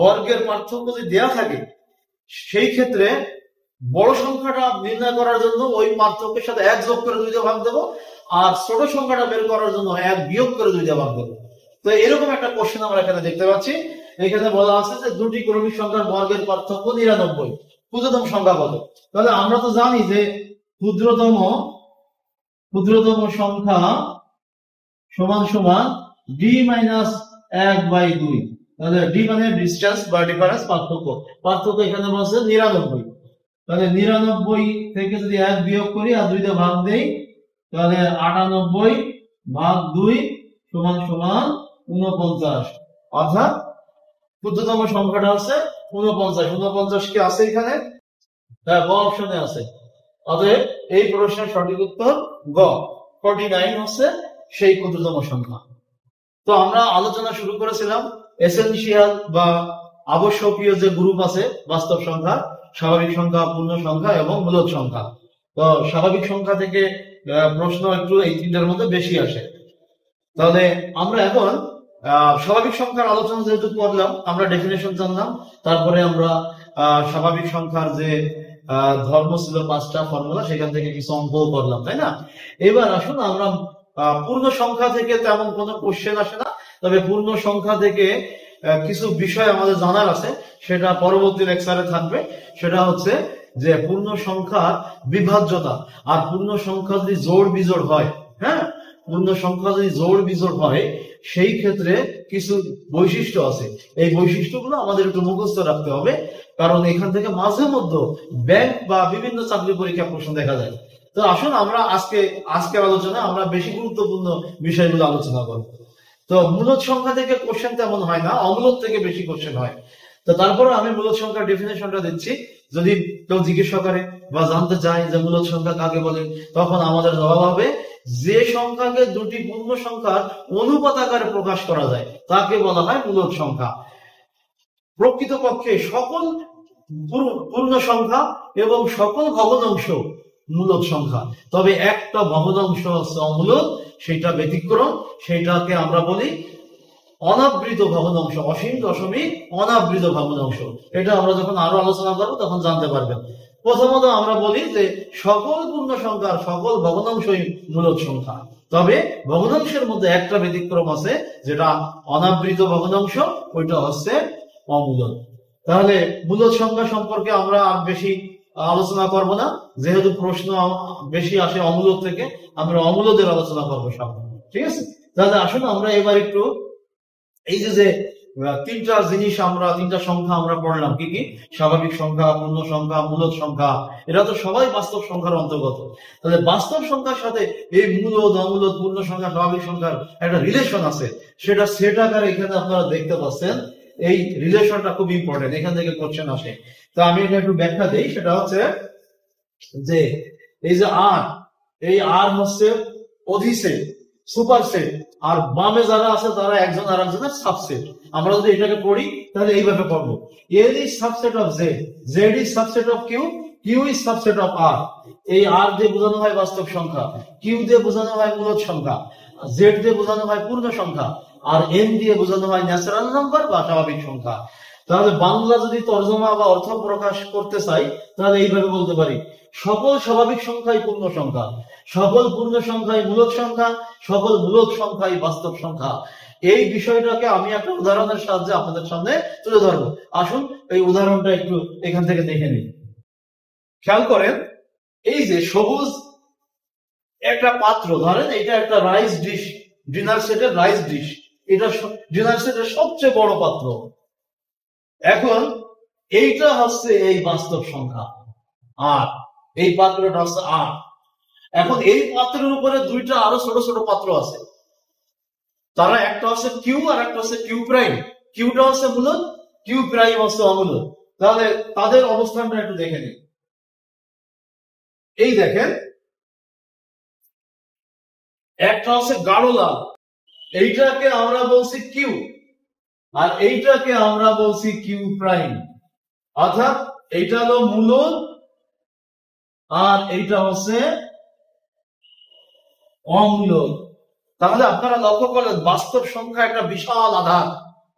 বর্গের পার্থক্য যদি দেয়া থাকে, সেই ক্ষেত্রে বড় সংখ্যাটা নির্ণয় করার জন্য ওই পার্থক্যের সাথে 1 যোগ করে 2 দিয়ে ভাগ দেবো, আর ছোট সংখ্যাটা বের করার জন্য 1 বিয়োগ করে 2 দিয়ে ভাগ দেবো। তো এরকম একটা কোশ্চেন আমরা এখানে দেখতে পাচ্ছি। এখানে বলা আছে যে দুটি ক্রমিক সংখ্যার বর্গের পার্থক্য 99, ক্ষুদ্রতম সংখ্যা কত? তাহলে আমরা তো জানি যে ক্ষুদ্রতম সংখ্যা সমান সমান ডি মাইনাস 1/2। তাহলে ডি মানে ডিসটেন্স বা ডিফারেন্স, পার্থক্য। পার্থক্য এখানে বলছে 99। তাহলে 99 থেকে যদি 1 বিয়োগ করি আর 2 দিয়ে ভাগ দেই, তাহলে 98/2 সমান সমান 49। অর্থাৎ ক্ষুদ্রতম সংখ্যাটা আছে 49। 49 কি আছে এখানে? হ্যাঁ, গ অপশনে আছে। অতএব এই প্রশ্নের সঠিক উত্তর গ, 49 হচ্ছে সেই ক্ষুদ্রতম সংখ্যা। তো আমরা আলোচনা শুরু করেছিলাম এসেনশিয়াল বা আবশ্যকীয় যে গ্রুপ আছে বাস্তব সংখ্যা, স্বাভাবিক সংখ্যা, পূর্ণ সংখ্যা এবং মূলদ সংখ্যা। তো স্বাভাবিক সংখ্যা থেকে প্রশ্ন একটু এই তিনটার মধ্যে বেশি আসে। তাহলে আমরা এখন স্বাভাবিক সংখ্যার আলোচনা যেহেতু করলাম, আমরা ডেফিনেশন জানলাম, তারপরে আমরা স্বাভাবিক সংখ্যার যে ধর্ম ছিল 5টা ফর্মুলা, সেখান থেকে কিছু অঙ্ক করলাম, তাই না? এবার আসুন আমরা পূর্ণ সংখ্যা থেকে তেমন কোনো কোশ্চেন আসে না, তবে পূর্ণ সংখ্যা থেকে কিছু বিষয় আমাদের জানার আছে, সেটা পরবর্তী লেকচারে থাকবে। সেটা হচ্ছে যে পূর্ণ সংখ্যার বিভাজ্যতা, আর পূর্ণ সংখ্যা যদি জোড় বিজোড় হয়, হ্যাঁ, পূর্ণ সংখ্যা যদি জোড় বিজোড় হয়, সেই ক্ষেত্রে কিছু বৈশিষ্ট্য আছে। এই বৈশিষ্ট্যগুলো আমাদের একটু মুখস্থ রাখতে হবে, কারণ এখান থেকে মাঝে মধ্যে ব্যাংক বা বিভিন্ন চাকরি পরীক্ষা প্রশ্ন দেখা যায়। তো আসুন আমরা আজকের আলোচনায় আমরা বেশি গুরুত্বপূর্ণ বিষয়গুলো আলোচনা করব। তো মূলদ সংখ্যা থেকে কোশ্চেন তেমন হয় না, অমূলদ থেকে বেশি কোশ্চেন হয়। তো তারপরে আমি মূলদ সংখ্যার ডেফিনেশনটা দিচ্ছি। যদি কেউ জিজ্ঞাসা করে বা জানতে চায় যে মূলদ সংখ্যা কাকে বলে, তখন আমাদের জবাব হবে যে সংখ্যাকে দুটি পূর্ণ সংখ্যার অনুপাত আকারে প্রকাশ করা যায় তাকে বলা হয় মূলদ সংখ্যা। প্রকৃতপক্ষে সকল পূর্ণ সংখ্যা এবং সকল ভগ্নাংশ মূলদ সংখ্যা, তবে একটা ভগ্নাংশ হচ্ছে অমূলদ, সেটা ব্যতিক্রম, সেটাকে আমরা বলি অনাবৃত ভগ্নাংশ, অসীম দশমিক অনাবৃত ভগ্নাংশ। এটা আমরা যখন আরো আলোচনা করবো তখন জানতে পারবেন। প্রথমত আমরা বলি যে সকল পূর্ণ সংখ্যার সকল ভগ্নাংশই মূলদ সংখ্যা, তবে ভগ্নাংশের মধ্যে একটা ব্যতিক্রম আছে, যেটা অনাবৃত ভগ্নাংশ, ওইটা হচ্ছে অমূলদ। তাহলে মূলদ সংখ্যা সম্পর্কে আমরা আর বেশি আলোচনা করব না, যেহেতু প্রশ্ন বেশি আসে অমূলদ থেকে, আমরা অমূলদের আলোচনা করবো সামনে, ঠিক আছে? তাহলে আসুন আমরা এবার একটু এই যে তিনটা জিনিস আমরা, তিনটা সংখ্যা আমরা পড়লাম, কি কি? স্বাভাবিক সংখ্যা, পূর্ণ সংখ্যা, মূলদ সংখ্যা। এরা তো সবাই বাস্তব সংখ্যার অন্তর্গত। তাহলে বাস্তব সংখ্যার সাথে এই মূলদ, অমূলদ, পূর্ণ সংখ্যা, স্বাভাবিক সংখ্যার একটা রিলেশন আছে, সেটা সেট আকারে এখানে আপনারা দেখতে পাচ্ছেন। এই রিলেশনটা খুব ইম্পর্টেন্ট, এখান থেকে কোশ্চেন আসে। তো আমি এটা একটু ব্যাখ্যা দিই। সেটা হচ্ছে যে এই যে আর, এই আর হচ্ছে অধিসেট, সুপারসেট, আর বামে যারা আছে তারা একজন আর একজনের সাবসেট। আমরা যদি এটাকে পড়ি তাহলে এইভাবে পড়বো, A is subset of Z, Z is subset of Q, Q is subset of R. এই আর দিয়ে বোঝানো হয় বাস্তব সংখ্যা, কিউ দিয়ে বোঝানো হয় মূলদ সংখ্যা, জেড দিয়ে বোঝানো হয় পূর্ণ সংখ্যা, আর এন দিয়ে বোঝানো হয় ন্যাচারাল নাম্বার বা স্বাভাবিক সংখ্যা। তাহলে বাংলা যদি তর্জমা বা অর্থ প্রকাশ করতে চাই তাহলে এইভাবে বলতে পারি, সকল স্বাভাবিক সংখ্যাই পূর্ণ সংখ্যা, সকল পূর্ণ সংখ্যাই মূলদ সংখ্যা, সকল মূলদ সংখ্যাই বাস্তব সংখ্যা। এই বিষয়টাকে আমি একটা উদাহরণের সাহায্যে আপনাদের সামনে তুলে ধরবো। আসুন এই উদাহরণটা একটু এখান থেকে দেখে নিই। খেয়াল করেন, এই যে সবুজ একটা পাত্র, ধরেন এটা একটা রাইস ডিশ, ডিনার সেটের রাইস ডিশ, এটা ডিনার সেটের সবচেয়ে বড় পাত্র। এখন এইটা হচ্ছে এই বাস্তব সংখ্যা আর, এই পাত্রটা হচ্ছে আর। এখন এই পাত্রের উপরে দুইটা আরো ছোট ছোট পাত্র আছে, তারা একটা হচ্ছে কিউ আর একটা হচ্ছে কিউ প্রাইম। কিউটা হচ্ছে মূলদ, কিউ প্রাইম হচ্ছে অমূলদ। তাহলে তাদের অবস্থানটা একটু দেখে নিই। এই দেখেন, একটা হচ্ছে গাঢ় লাল, এইটাকে আমরা বলছি কিউ, আর এইটাকে আমরা বলছি কিউ প্রাইম। অর্থাৎ এইটা হলো মূলদ আর এইটা হচ্ছে অমূলদ। তাহলে আপনারা লক্ষ্য করলেন বাস্তব সংখ্যা একটা বিশাল আধার,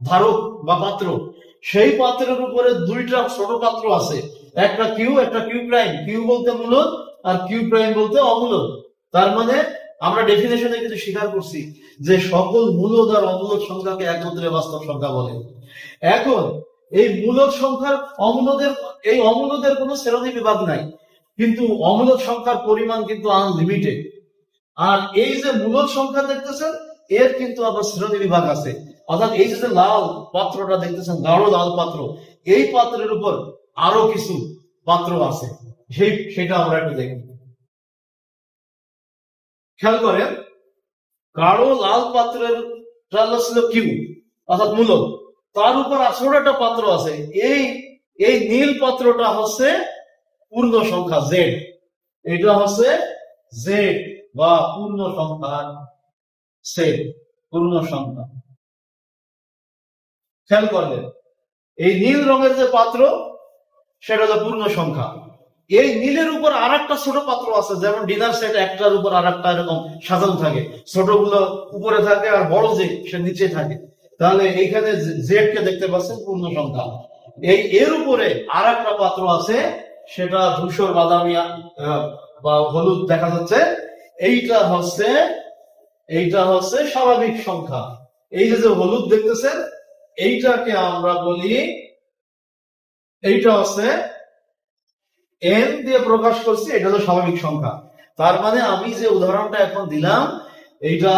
ধারক বা পাত্র, সেই পাত্রের উপরে দুইটা ছোট পাত্র আছে, একটা কিউ একটা কিউ প্রাইম। কিউ বলতে মূলদ আর কিউ প্রাইম বলতে অমূলদ। তার মানে আমরা ডেফিনেশনে কিন্তু স্বীকার করছি যে সকল মূলদ আর অমূলদ সংখ্যাকে একত্রে বাস্তব সংখ্যা বলে। এখন এই মূলদ সংখ্যার এই অমূলদের কোনো শ্রেণী বিভাগ নাই, কিন্তু অমূলদ সংখ্যার পরিমাণ কিন্তু আনলিমিটেড। আর এই যে মূলদ সংখ্যা দেখতেছেন, এর কিন্তু আবার শ্রেণী বিভাগ আছে। অর্থাৎ এই যে লাল পাত্রটা দেখতেছেন, গাঢ় লাল পাত্র, এই পাত্রের উপর আরো কিছু পাত্র আছে, সেটা আমরা একটু দেখি। খেয়াল করেন, গাঢ় লাল পাত্রের ছিল কিউ, অর্থাৎ মূলক, তার উপর 18টা পাত্র আছে। এই নীল পাত্রটা হচ্ছে পূর্ণ সংখ্যা জেড, এটা হচ্ছে জেড বা পূর্ণ সংখ্যা সেট, পূর্ণ সংখ্যা। খেয়াল করবেন, এই নীল রঙের যে পাত্র সেটা হলো পূর্ণ সংখ্যা। এই নীলের উপর আর একটা ছোট পাত্র আছে, যেমন ডিনার সেট একটার উপর আর একটা এরকম সাজানো থাকে, ছোটগুলো উপরে থাকে আর বড় যে সে নিচে থাকে। তাহলে এইখানে জেড কে দেখতে পাচ্ছেন পূর্ণ সংখ্যা। এর উপরে আর একটা পাত্র আছে, সেটা ধূসর বাদামি বা হলুদ দেখা যাচ্ছে, এইটা হচ্ছে স্বাভাবিক সংখ্যা। এই যে হলুদ দেখতেছেন, এইটাকে আমরা বলি, এইটা হচ্ছে এন দিয়ে প্রকাশ করছি, এটা হলো স্বাভাবিক সংখ্যা। তার মানে আমি যে উদাহরণটা এখন দিলাম, এইটা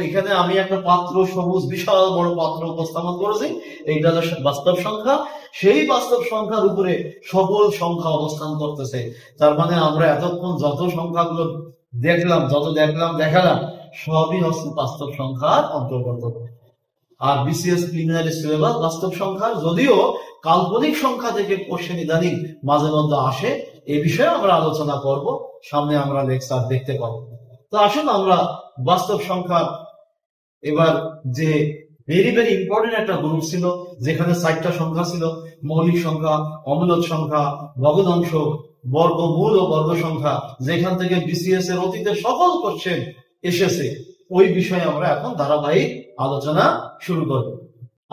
এখানে আমি একটা পাত্র, সবুজ বিশাল বড় পাত্র উপস্থাপন করেছি, এইটা হলো বাস্তব সংখ্যা। সেই বাস্তব সংখ্যার উপরে সকল সংখ্যা অবস্থান করতেছে। তার মানে আমরা এতক্ষণ যত সংখ্যাগুলো দেখালাম সবই হচ্ছে বাস্তব সংখ্যার অন্তর্গত। আর বিসিএস প্রিলিমিনারি সিলেবাস বাস্তব সংখ্যা, যদিও কাল্পনিক সংখ্যা থেকে কোশ্চেন ইদানিং মাঝে মধ্যে আসে, এই বিষয়ে আমরা আলোচনা করব, সামনে আমরা লেকচার দেখতে পাবো। তো আসুন আমরা বাস্তব সংখ্যা, এবার যে ভেরি ভেরি ইম্পর্টেন্ট একটা গ্রুপ ছিল, যেখানে 4টা সংখ্যা ছিল, মৌলিক সংখ্যা, অমূলক সংখ্যা, ভগ্নাংশ, বর্গমূল ও বর্গ সংখ্যা, যেখান থেকে বিসিএস এর অতীতের সকল কোশ্চেন এসেছে, ওই বিষয়ে আমরা এখন ধারাবাহিক আলোচনা শুরু করব।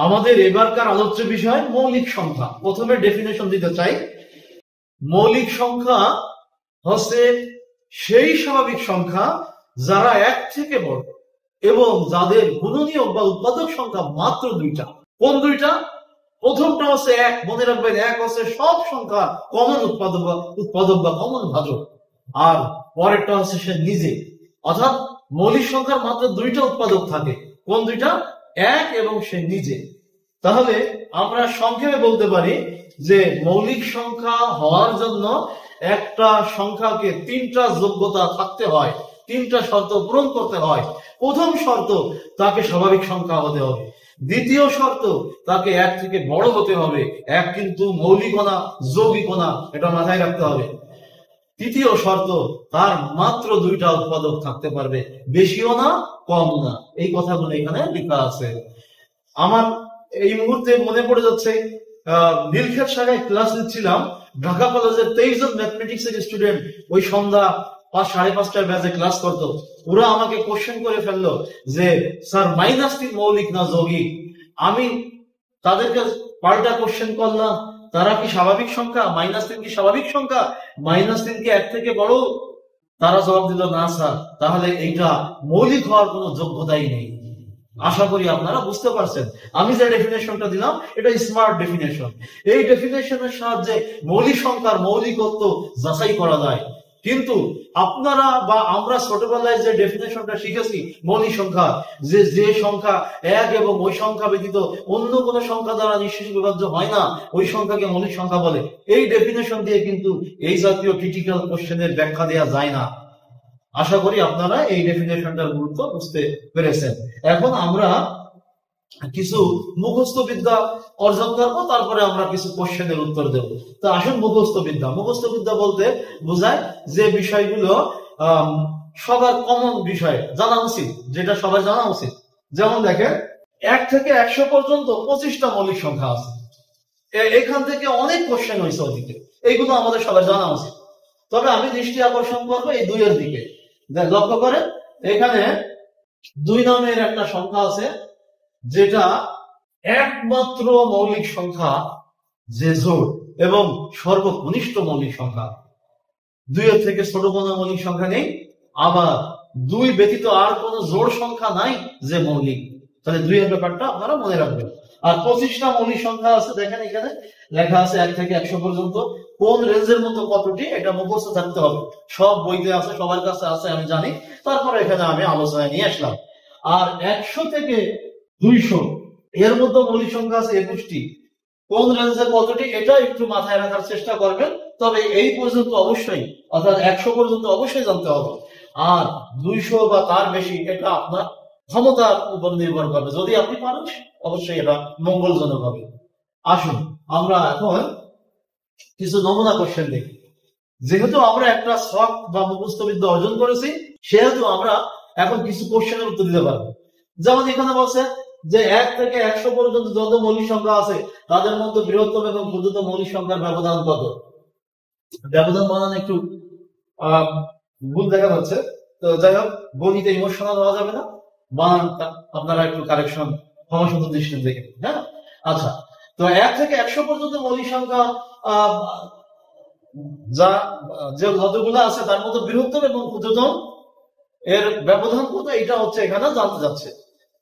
আমাদের এবারকার আলোচ্য বিষয় মৌলিক সংখ্যা। প্রথমে ডেফিনেশন দিতে চাই। মৌলিক সংখ্যা হচ্ছে সেই স্বাভাবিক সংখ্যা যারা 1 থেকে বড় এবং যাদের গুণনীয়ক বা উৎপাদক সংখ্যা মাত্র 2টা। কোন 2টা? প্রথমটা হচ্ছে 1, মনে রাখবেন, 1 হচ্ছে সব সংখ্যা কমন উৎপাদক বা কমন ভাজক, আর পরেরটা হচ্ছে সে নিজে। অর্থাৎ মৌলিক সংখ্যার মাত্র 2টা উৎপাদক থাকে। কোন 2টা? 1 এবং সে নিজে। তাহলে আমরা সংক্ষেপে বলতে পারি যে মৌলিক সংখ্যা হওয়ার জন্য একটা সংখ্যাকে 3টা যোগ্যতা থাকতে হয়, 3টা শর্ত পূরণ করতে হয়। প্রথম শর্ত, তাকে স্বাভাবিক সংখ্যা হতে হবে। দ্বিতীয় শর্ত, তাকে 1 থেকে বড় হতে হবে। 1 কিন্তু মৌলিকও না, যৌগিকও না, এটা মাথায় রাখতে হবে। তৃতীয় শর্ত, তার মাত্র 2টা উৎপাদক থাকতে পারবে, বেশিও না কম না। এই কথাগুলো এখানে লেখা আছে। আমার এই মুহূর্তে মনে পড়ে যাচ্ছে, নীলক্ষেত শাখায় ক্লাস নিচ্ছিলাম, ঢাকা কলেজের 23 জন ম্যাথমেটিক্স এর স্টুডেন্ট ওই সন্ধ্যা 5-5:30টার ব্যাচে ক্লাস করতো। ওরা আমাকে কোশ্চেন করে ফেললো যে স্যার -3 মৌলিক না যৌগিক। আমি তাদেরকে পাল্টা কোশ্চেন করলাম, তারা কি স্বাভাবিক সংখ্যা? -3 কি স্বাভাবিক সংখ্যা? -3 কি 1 থেকে বড়? তারা জবাব দিল না স্যার। তাহলে এইটা মৌলিক হওয়ার কোনো যোগ্যতাই নেই। আশা করি আপনারা বুঝতে পারছেন। আমি যে ডেফিনেশনটা দিলাম এটা স্মার্ট ডেফিনেশন। এই ডেফিনেশনের সাহায্যে মৌলিক সংখ্যার মৌলিকত্ব যাচাই করা যায়। কিন্তু আপনারা বা আমরা ছোটবেলায় যে ডেফিনেশনটা শিখেছি মৌলিক সংখ্যা, যে সংখ্যা 1 এবং ওই সংখ্যা ব্যতীত অন্য কোন সংখ্যা দ্বারা নিঃশেষ বিভাজ্য হয় না, ওই সংখ্যাকে মৌলিক সংখ্যা বলে। এই ডেফিনেশন দিয়ে কিন্তু এই জাতীয় ক্রিটিক্যাল কোশ্চেনের ব্যাখ্যা দেওয়া যায় না। আশা করি আপনারা এই ডেফিনেশনটার গুরুত্ব বুঝতে পেরেছেন। এখন আমরা কিছু মুখস্থ বিদ্যা অর্জন করবো, তারপরে আমরা কিছু কোশ্চেনের উত্তর দেব। তো আসুন মুখস্থ বিদ্যা বলতে বোঝায় যে বিষয়গুলো সবার কমন বিষয় জানা উচিত, যেটা সবার জানা উচিত। যেমন দেখেন, 1 থেকে 100 পর্যন্ত 25টা মৌলিক সংখ্যা আছে। এখান থেকে অনেক কোশ্চেন হয়েছে ওদিকে, এইগুলো আমাদের সবার জানা উচিত। তবে আমি দৃষ্টি আকর্ষণ করবো এই 2 এর দিকে। লক্ষ্য করেন, এখানে 2 নামের একটা সংখ্যা আছে, যেটা একমাত্র মৌলিক সংখ্যা যে জোড় এবং সর্বকনিষ্ঠ মৌলিক সংখ্যা। 2 এর থেকে ছোট কোনো মৌলিক সংখ্যা নেই, আবার 2 ব্যতীত আর কোনো জোড় সংখ্যা নাই যে মৌলিক। তাহলে 2 এর ব্যাপারটা আপনারা মনে রাখবেন। আর 25টা মৌলিক সংখ্যা আছে, দেখেন এখানে লেখা আছে 1 থেকে 100 পর্যন্ত। কোন রেঞ্জের মতো কতটি এটা মুখস্থ থাকতে হবে। সব বইতে আছে, সবার কাছে আছে, আমি জানি। তারপরে এখানে আমি আলোচনায় নিয়ে আসলাম। আর 100 থেকে 200 এর মধ্যে মৌলিক সংখ্যা আছে 21টি। কোন রেঞ্জে কতটি এটা একটু মাথায় রাখার চেষ্টা করবেন। তবে এই পর্যন্ত অবশ্যই, অর্থাৎ 100 পর্যন্ত অবশ্যই জানতে হবে। আর 200 বা তার বেশি এটা আপনার ক্ষমতার উপর নির্ভর করবে। যদি আপনি পারেন অবশ্যই এটা মঙ্গলজনক হবে। আসুন আমরা এখন কিছু নমুনা কোশ্চেন দেখি। যেহেতু আমরা একটা শখ বা মুখস্থ বিদ্যা অর্জন করেছি, সেহেতু আমরা এখন কিছু কোশ্চেনের উত্তর দিতে পারবো। যেমন এখানে বলছে যে 1 থেকে 100 পর্যন্ত যত মৌলিক সংখ্যা আছে তাদের মধ্যে বৃহত্তম এবং ক্ষুদ্রতম মৌলিক সংখ্যার ব্যবধান কত। ব্যবধান বানানো একটু ভুল দেখা যাচ্ছে, তো যাই হোক গণিতে ইমোশনাল হওয়া যাবে না, বানানটা আপনারা একটু কারেকশন ক্ষমাসুন্দর দৃষ্টিতে দেখে। হ্যাঁ, আচ্ছা, তো 1 থেকে 100 পর্যন্ত মৌলিক সংখ্যা যা যে যতগুলো আছে তার মধ্যে বৃহত্তম এবং ক্ষুদ্রতম এর ব্যবধান কত, এটা হচ্ছে এখানে জানতে যাচ্ছে।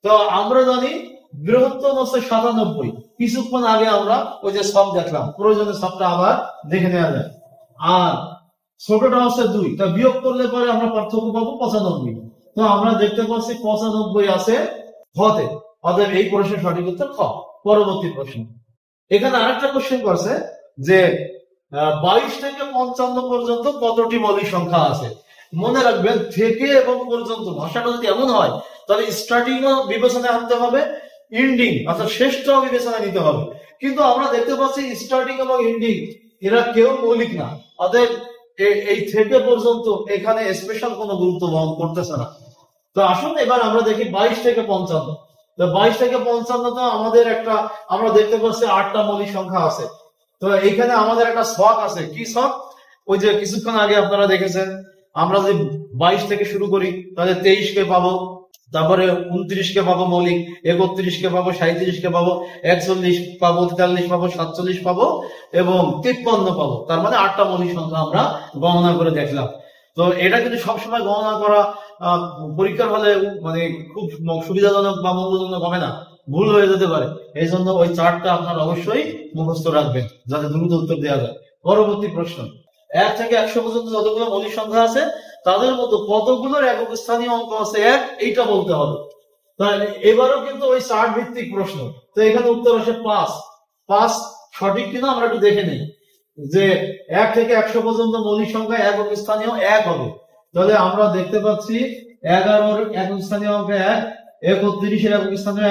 তো আমরা জানি বৃহত্তম হচ্ছে 97। কিছুক্ষণ আগে আমরা ওই যে সব দেখলাম, প্রয়োজনে সবটা আবার দেখে নেওয়া যায়। আর ছোটটা হচ্ছে 2, তা বিয়োগ করলে পরে আমরা পার্থক্য পাবো 95। তো আমরা দেখতে পাচ্ছি 95 আছে হতে, অতএব এই প্রশ্নের সঠিক উত্তর খ। পরবর্তী প্রশ্ন, এখানে আরেকটা কোশ্চেন করছে যে 22 থেকে 55 পর্যন্ত কতটি মৌলিক সংখ্যা আছে। মনে রাখবেন থেকে এবং পর্যন্ত ভাষাটা যদি এমন হয় তাহলে স্টার্টিং বিবেচনায় আনতে হবে, এন্ডিং অর্থাৎ শেষটাও বিবেচনায় নিতে হবে। কিন্তু আমরা দেখতে পাচ্ছি স্টার্টিং এবং এন্ডিং এরা কেউ মৌলিক না, অতএব এই থেকে পর্যন্ত এখানে স্পেশাল কোনো গুরুত্ব বহন করতেছে না। তো আসুন এবার আমরা দেখি 22 থেকে 55। তো 22 থেকে 55 তো আমাদের একটা, আমরা দেখতে পাচ্ছি 8টা মৌলিক সংখ্যা আছে। তো এইখানে আমাদের একটা শখ আছে। কি শখ? ওই যে কিছুক্ষণ আগে আপনারা দেখেছেন, আমরা যদি 22 থেকে শুরু করি তাহলে 23 কে পাবো, তারপরে 29 কে পাবো মৌলিক, 31 কে পাবো, 37 কে পাবো, 41 পাবো, 43 পাবো, 47 পাবো এবং 53 পাবো। তার মানে 8টা মৌলিক সংখ্যা আমরা গণনা করে দেখলাম। তো এটা কিন্তু সবসময় গণনা করা পরীক্ষার হলে মানে খুব সুবিধাজনক বা মঙ্গলজনক হবে না, ভুল হয়ে যেতে পারে। এই জন্য ওই চার্টটা আপনারা অবশ্যই মুখস্থ রাখবেন যাতে দ্রুত উত্তর দেওয়া যায়। পরবর্তী প্রশ্ন, 1 থেকে 100 পর্যন্ত যতগুলো মৌলিক সংখ্যা আছে তাদের মধ্যে কতগুলোর একক স্থানীয় অঙ্ক আছে 1, এইটা বলতে হবে। তাহলে এবারও কিন্তু ওই চার্ট ভিত্তিক প্রশ্ন। তো এখানে উত্তর আসে 5। 5 সঠিক কিনা আমরা একটু দেখে নিই যে 1 থেকে 100 পর্যন্ত মৌলিক সংখ্যা একক স্থানীয় 1 হবে। তাহলে আমরা দেখতে পাচ্ছি 11 এর একক স্থানীয় অঙ্ক 1, 31 এর একক স্থানীয়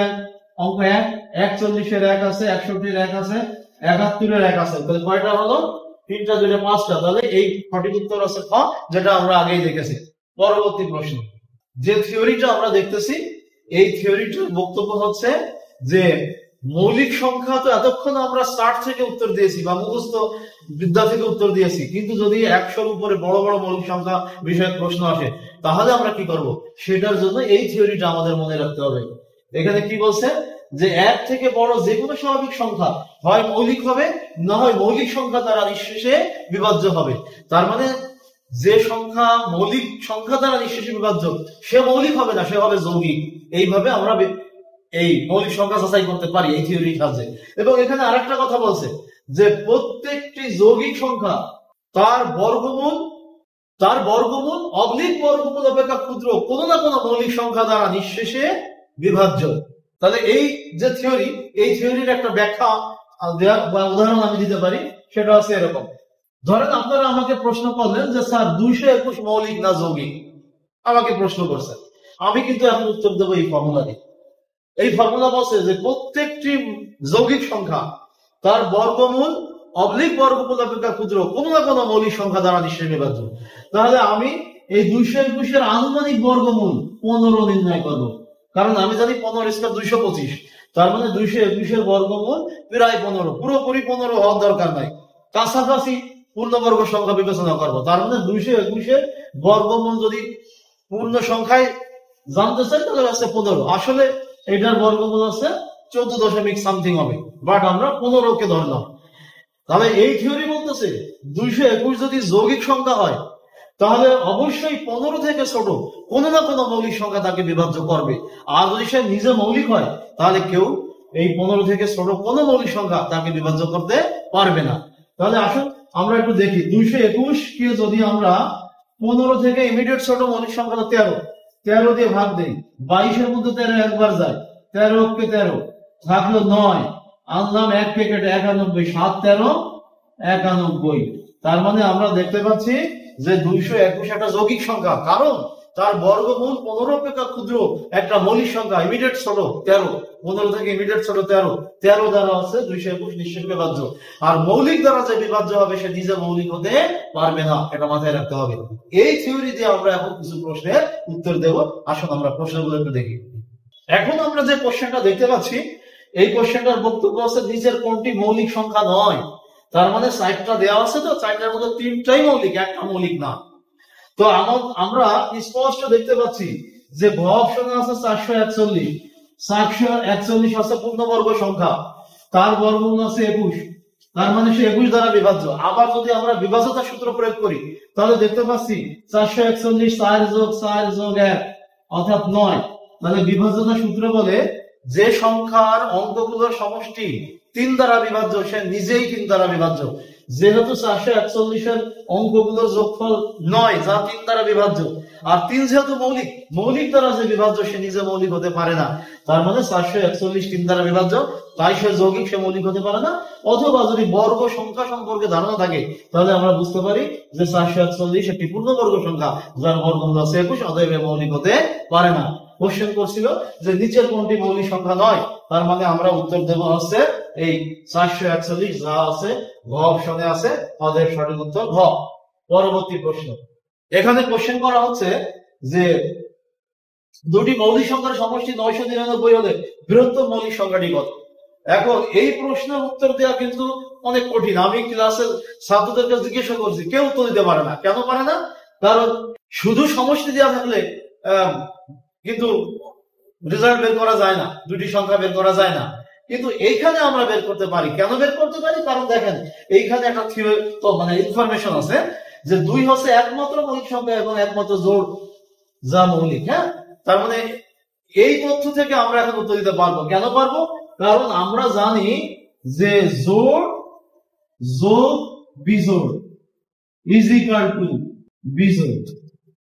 অঙ্ক 1, 41 এর 1 আছে, 61 এর 1 আছে, 71 এর 1 আছে। তাহলে কয়টা হলো? 3টা, 2টা, 5টা। তাহলে এই সঠিক উত্তর আছে খ, যেটা আমরা আগেই দেখেছি। পরবর্তী প্রশ্ন, যে থিওরিটা আমরা দেখতেছি এই থিওরিটার বক্তব্য হচ্ছে যে মৌলিক সংখ্যা তো এতক্ষণ আমরা স্টার্ট থেকে উত্তর দিয়েছি বা মুখস্থ বিদ্যা থেকে উত্তর দিয়েছি, কিন্তু যদি 100-র উপরে বড় বড় মৌলিক সংখ্যা বিষয়ক প্রশ্ন আসে তাহলে আমরা কি করব, সেটার জন্য এই থিওরিটা আমাদের মনে রাখতে হবে। এখানে কি বলছে যে 1 থেকে বড় যে কোনো স্বাভাবিক সংখ্যা হয় মৌলিক হবে, না হয় মৌলিক সংখ্যা দ্বারা নিঃশেষে বিভাজ্য হবে। তার মানে যে সংখ্যা মৌলিক সংখ্যা দ্বারা নিঃশেষে বিভাজ্য সে মৌলিক হবে না, সে হবে যৌগিক। এইভাবে আমরা এই মৌলিক সংখ্যা যাচাই করতে পারি এই থিওরির সাহায্যে। এবং এখানে আরেকটা কথা বলছে যে প্রত্যেকটি যৌগিক সংখ্যা তার বর্গমূল অবলিক বর্গমূল অপেক্ষা ক্ষুদ্র কোনো না কোনো মৌলিক সংখ্যা দ্বারা নিঃশেষে বিভাজ্য। তাহলে এই যে থিওরি, এই থিওরির একটা ব্যাখ্যা বা উদাহরণ আমি দিতে পারি। সেটা হচ্ছে এরকম, ধরেন আপনারা আমাকে প্রশ্ন করলেন যে স্যার 221 মৌলিক না যৌগিক, আমাকে প্রশ্ন করছেন। আমি কিন্তু এখন উত্তর দেবো এই ফর্মুলা দিয়ে। এই ফর্মুলা বলছে যে প্রত্যেকটি যৌগিক সংখ্যা তার বর্গমূল অবলিক বর্গমূল অপেক্ষা ক্ষুদ্র কোনো না কোনো মৌলিক সংখ্যা দ্বারা নিঃশেষে বিভাজ্য। তাহলে আমি এই 221 এর আনুমানিক বর্গমূল 15 নির্ণয় করব, কারণ আমি জানি 15 স্কয়ার 225। তার মানে 221 এর বর্গমূল প্রায় 15, পুরোপুরি 15 হওয়ার দরকার নাই, কাছাকাছি পূর্ণবর্গ সংখ্যা বিবেচনা করবো। তার মানে 221 এর বর্গমূল যদি পূর্ণ সংখ্যায় জানতে চাই তাহলে আছে 15। আসলে এটার বর্গমূল আছে 14 সামথিং হবে, বাট আমরা 15 কে ধরলাম। তাহলে এই থিওরি বলতেছে 221 যদি যৌগিক সংখ্যা হয় তাহলে অবশ্যই 15 থেকে ছোট কোনো না কোনো মৌলিক সংখ্যা তাকে বিভাজ্য করবে। আর যদি সে নিজে মৌলিক হয় তাহলে কেউ এই 15 থেকে ছোট কোনো মৌলিক সংখ্যা তাকে বিভাজ্য করতে পারবে না। তাহলে আসুন আমরা একটু দেখি 221 কে যদি আমরা 15 থেকে ইমিডিয়েট ছোট মৌলিক সংখ্যা 13, 13 দিয়ে ভাগ দেই, 22-এর মধ্যে 13 একবার যায়, 13 কে 13 থাকলো 9, আনলাম 1 কে কেটে 91, 7 13 91। তার মানে আমরা দেখতে পাচ্ছি যে 221 একটা যৌগিক সংখ্যা, কারণ তার বর্গমূল 15 অপেক্ষা ক্ষুদ্র একটা মৌলিক সংখ্যা, ইমিডিয়েট ছোট 13, 15 থেকে ইমিডিয়েট ছোট 13, 13 দ্বারা আছে 221 নিশ্চিত বিভাজ্য। আর মৌলিক দ্বারা যে বিভাজ্য হবে সে নিজে মৌলিক হতে পারবে না, এটা মাথায় রাখতে হবে। এই থিওরি দিয়ে আমরা এখন কিছু প্রশ্নের উত্তর দেব। আসুন আমরা প্রশ্নগুলো একটু দেখি। এখন আমরা যে কোশ্চেনটা দেখতে পাচ্ছি, এই কোশ্চেনটার বক্তব্য আছে নিচের কোনটি মৌলিক সংখ্যা নয়। তার মানে 4টা দেওয়া আছে, তো 4টার মধ্যে 3টাই মৌলিক, একটা মৌলিক না। তো আমরা স্পষ্ট দেখতে পাচ্ছি যে ভ অপশনে আছে 441, 441 আছে পূর্ণবর্গ সংখ্যা, তার বর্গমূল আছে 21, তার মানে সে 21 দ্বারা বিভাজ্য। আবার যদি আমরা বিভাজ্যতার সূত্র প্রয়োগ করি তাহলে দেখতে পাচ্ছি 441 4 যোগ 4 যোগ 1 অর্থাৎ 9। তাহলে বিভাজ্যতার সূত্র বলে যে সংখ্যার অঙ্কগুলোর সমষ্টি 3 দ্বারা বিভাজ্য সে নিজেই 3 দ্বারা বিভাজ্য। যেহেতু 441-এর অঙ্কগুলোর যোগফল 9 যা 3 দ্বারা বিভাজ্য, আর 3 যেহেতু মৌলিক, মৌলিক দ্বারা যে বিভাজ্য সে নিজে মৌলিক হতে পারে না। তার মানে 441 3 দ্বারা বিভাজ্য, তাই সে যৌগিক, সে মৌলিক হতে পারে না। অথবা যদি বর্গ সংখ্যা সম্পর্কে ধারণা থাকে তাহলে আমরা বুঝতে পারি যে 441 একটি পূর্ণবর্গ সংখ্যা যার বর্গমূল আছে 21, অতএব মৌলিক হতে পারে না। কোশ্চেন করছিল যে নিচের কোনটি মৌলিক সংখ্যা নয়, তার মানে আমরা উত্তর দেব হচ্ছে এই 441 যা আছে ঘ অপশনে আছে, আমাদের সঠিক উত্তর ঘ। পরবর্তী প্রশ্ন, এখানে কোশ্চেন করা হচ্ছে যে দুটি মৌলিক সংখ্যার সমষ্টি 999 হলে বৃহত্তম মৌলিক সংখ্যাটি কত। এখন এই প্রশ্নের উত্তর দেওয়া কিন্তু অনেক কঠিন। আমি ক্লাসে ছাত্রদেরকে জিজ্ঞাসা করছি, কেউ উত্তর দিতে পারে না। কেন পারে না? কারণ শুধু সমষ্টি দেওয়া থাকলে কিন্তু রেজাল্ট বের করা যায় না, দুটি সংখ্যা বের করা যায় না। কিন্তু এইখানে আমরা বের করতে পারি। কেন বের করতে পারি? কারণ দেখেন এইখানে একটা ইনফরমেশন আছে যে 2 হচ্ছে একমাত্র মৌলিক সংখ্যা এবং একমাত্র জোড় যা মৌলিক। হ্যাঁ, তার মানে এই তথ্য থেকে আমরা এখন উত্তর দিতে পারবো। কেন পারবো? কারণ আমরা জানি যে জোড় যোগ বিজোড় ইজ ইকুয়াল টু বিজোড়,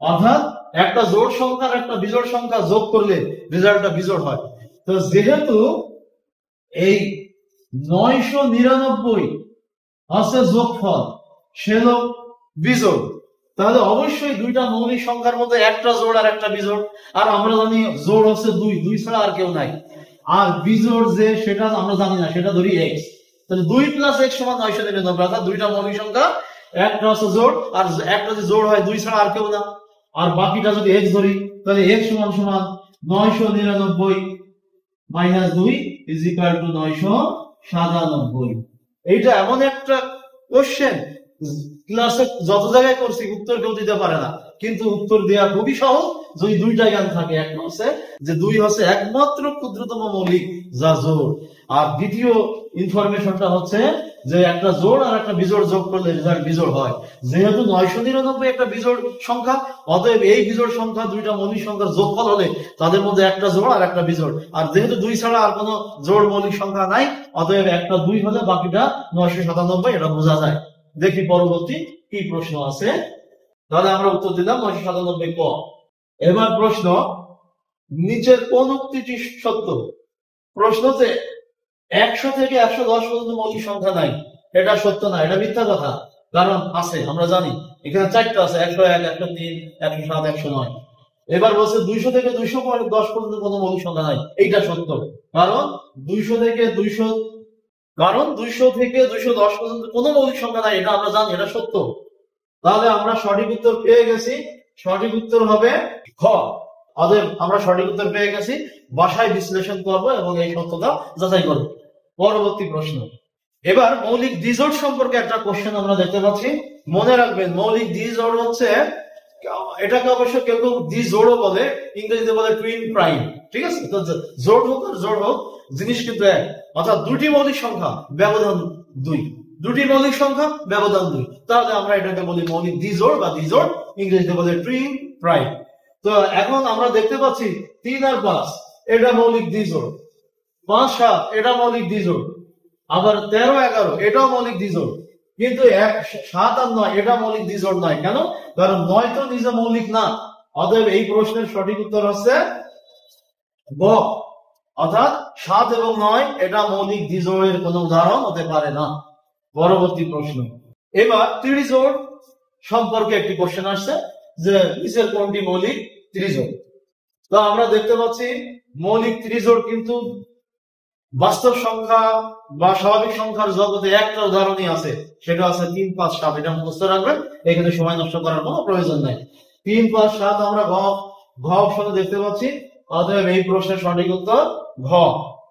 অর্থাৎ একটা জোড় সংখ্যা আর একটা বিজোড় সংখ্যা যোগ করলে রেজাল্টটা বিজোড় হয়। তো যেহেতু এই 999 আছে যোগফল, সে হলো বিজোড়, তাহলে অবশ্যই দুইটা মৌলিক সংখ্যার মধ্যে একটা জোড় আর একটা বিজোড়। আর আমরা জানি জোড় হচ্ছে 2, 2 ছাড়া আর কেউ নাই। আর বিজোড় যে সেটা আমরা জানি না, সেটা ধরি x। তাহলে 2 + x = 999, অর্থাৎ দুইটা মৌলিক সংখ্যা, একটা হচ্ছে জোড় আর একটা যদি জোড় হয় 2 ছাড়া আর কেউ না। আর বাকিটা যদি x ধরি তাহলে x = 999 - 2 = 997। এইটা এমন একটা কোশ্চেন, ক্লাসে যত জায়গায় করছি উত্তর কেউ দিতে পারে না, কিন্তু উত্তর দেওয়া খুবই সহজ যদি দুইটা জ্ঞান থাকে। এক হচ্ছে যে 2 হচ্ছে একমাত্র ক্ষুদ্রতম মৌলিক যা জোড়, আর দ্বিতীয় ইনফরমেশনটা হচ্ছে যে একটা জোড় আর একটা বিজোড় যোগ করলে রেজাল্ট বিজোড় হয়। যেহেতু 999 একটা বিজোড় সংখ্যা, অতএব এই বিজোড় সংখ্যা দুইটা মৌলিক সংখ্যার যোগফল হলে তাদের মধ্যে একটা জোড় আর একটা বিজোড়। আর যেহেতু 2 ছাড়া আর কোনো জোড় মৌলিক সংখ্যা নাই, অতএব একটা 2 হলে বাকিটা 997, এটা বোঝা যায়। দেখি পরবর্তী কি প্রশ্ন আছে। তাহলে আমরা উত্তর দিলাম 997 ক। এবার প্রশ্ন, নিচের কোন উক্তিটি সত্য? প্রশ্ন যে 100 থেকে 110 পর্যন্ত মৌলিক সংখ্যা নাই, এটা সত্য না, এটা মিথ্যা কথা। কারণ আছে, আমরা জানি এখানে 4টা আছে, 101, 103, 107, 109। এবার বলছে 200 থেকে 210 পর্যন্ত কোনো মৌলিক সংখ্যা নাই, এইটা সত্য। কারণ 200 থেকে 210 পর্যন্ত কোনো মৌলিক সংখ্যা নাই, এটা আমরা জানি, এটা সত্য। তাহলে আমরা সঠিক উত্তর পেয়ে গেছি। সঠিক উত্তর হবে খ। অতএব আমরা সঠিক উত্তর পেয়ে গেছি। বাসায় বিশ্লেষণ করবো এবং এই সত্যতা যাচাই করবো। পরবর্তী প্রশ্ন, এবার মৌলিক দ্বিজোড় সম্পর্কে একটা কোশ্চেন আমরা দেখতে পাচ্ছি। মনে রাখবেন মৌলিক দ্বিজোড় হচ্ছে, এটাকে অবশ্য কেউ কেউ দ্বিজোড়ও বলে, ইংরেজিতে বলে টুইন প্রাইম। ঠিক আছে, তো জোড় হোক আর জোড় হোক জিনিস কিন্তু এক, অর্থাৎ দুটি মৌলিক সংখ্যা ব্যবধান 2, দুটি মৌলিক সংখ্যা ব্যবধান 2। তাহলে আমরা এটাকে বলি মৌলিক দ্বিজোড় বা দ্বিজোড়, ইংরেজিতে বলে টুইন প্রাইম। তো এখন আমরা দেখতে পাচ্ছি 3 আর 5 এটা মৌলিক দ্বিজোড়, 5 7 এটা মৌলিক দ্বিজোড়, আবার 13 11 এটাও মৌলিক দ্বিজোড়। কিন্তু 7 আর 9 এটা মৌলিক দ্বিজোড় নয়। কেন? কারণ 9 তো নিজে মৌলিক না, অতএব এই প্রশ্নের সঠিক উত্তর হচ্ছে গ, অর্থাৎ 7 এবং 9 এটা মৌলিক দ্বিজোড়ের কোন উদাহরণ হতে পারে না। পরবর্তী প্রশ্ন, এবার ত্রিজোড় সম্পর্কে একটি কোশ্চেন আসছে যে নিচের কোনটি মৌলিক ত্রিজোড়। তো আমরা দেখতে পাচ্ছি মৌলিক ত্রিজোড় কিন্তু বাস্তব সংখ্যা বা স্বাভাবিক সংখ্যার জগতে একটা উদাহরণই আছে, সেটা আছে 3, 5, 7। এটা মুখস্থ রাখবেন, এখানে সময় নষ্ট করার কোনো প্রয়োজন নেই। 3, 5, 7 আমরা ঘ অপশনে দেখতে পাচ্ছি। অতএব এই প্রশ্নের সঠিক উত্তর ঘ।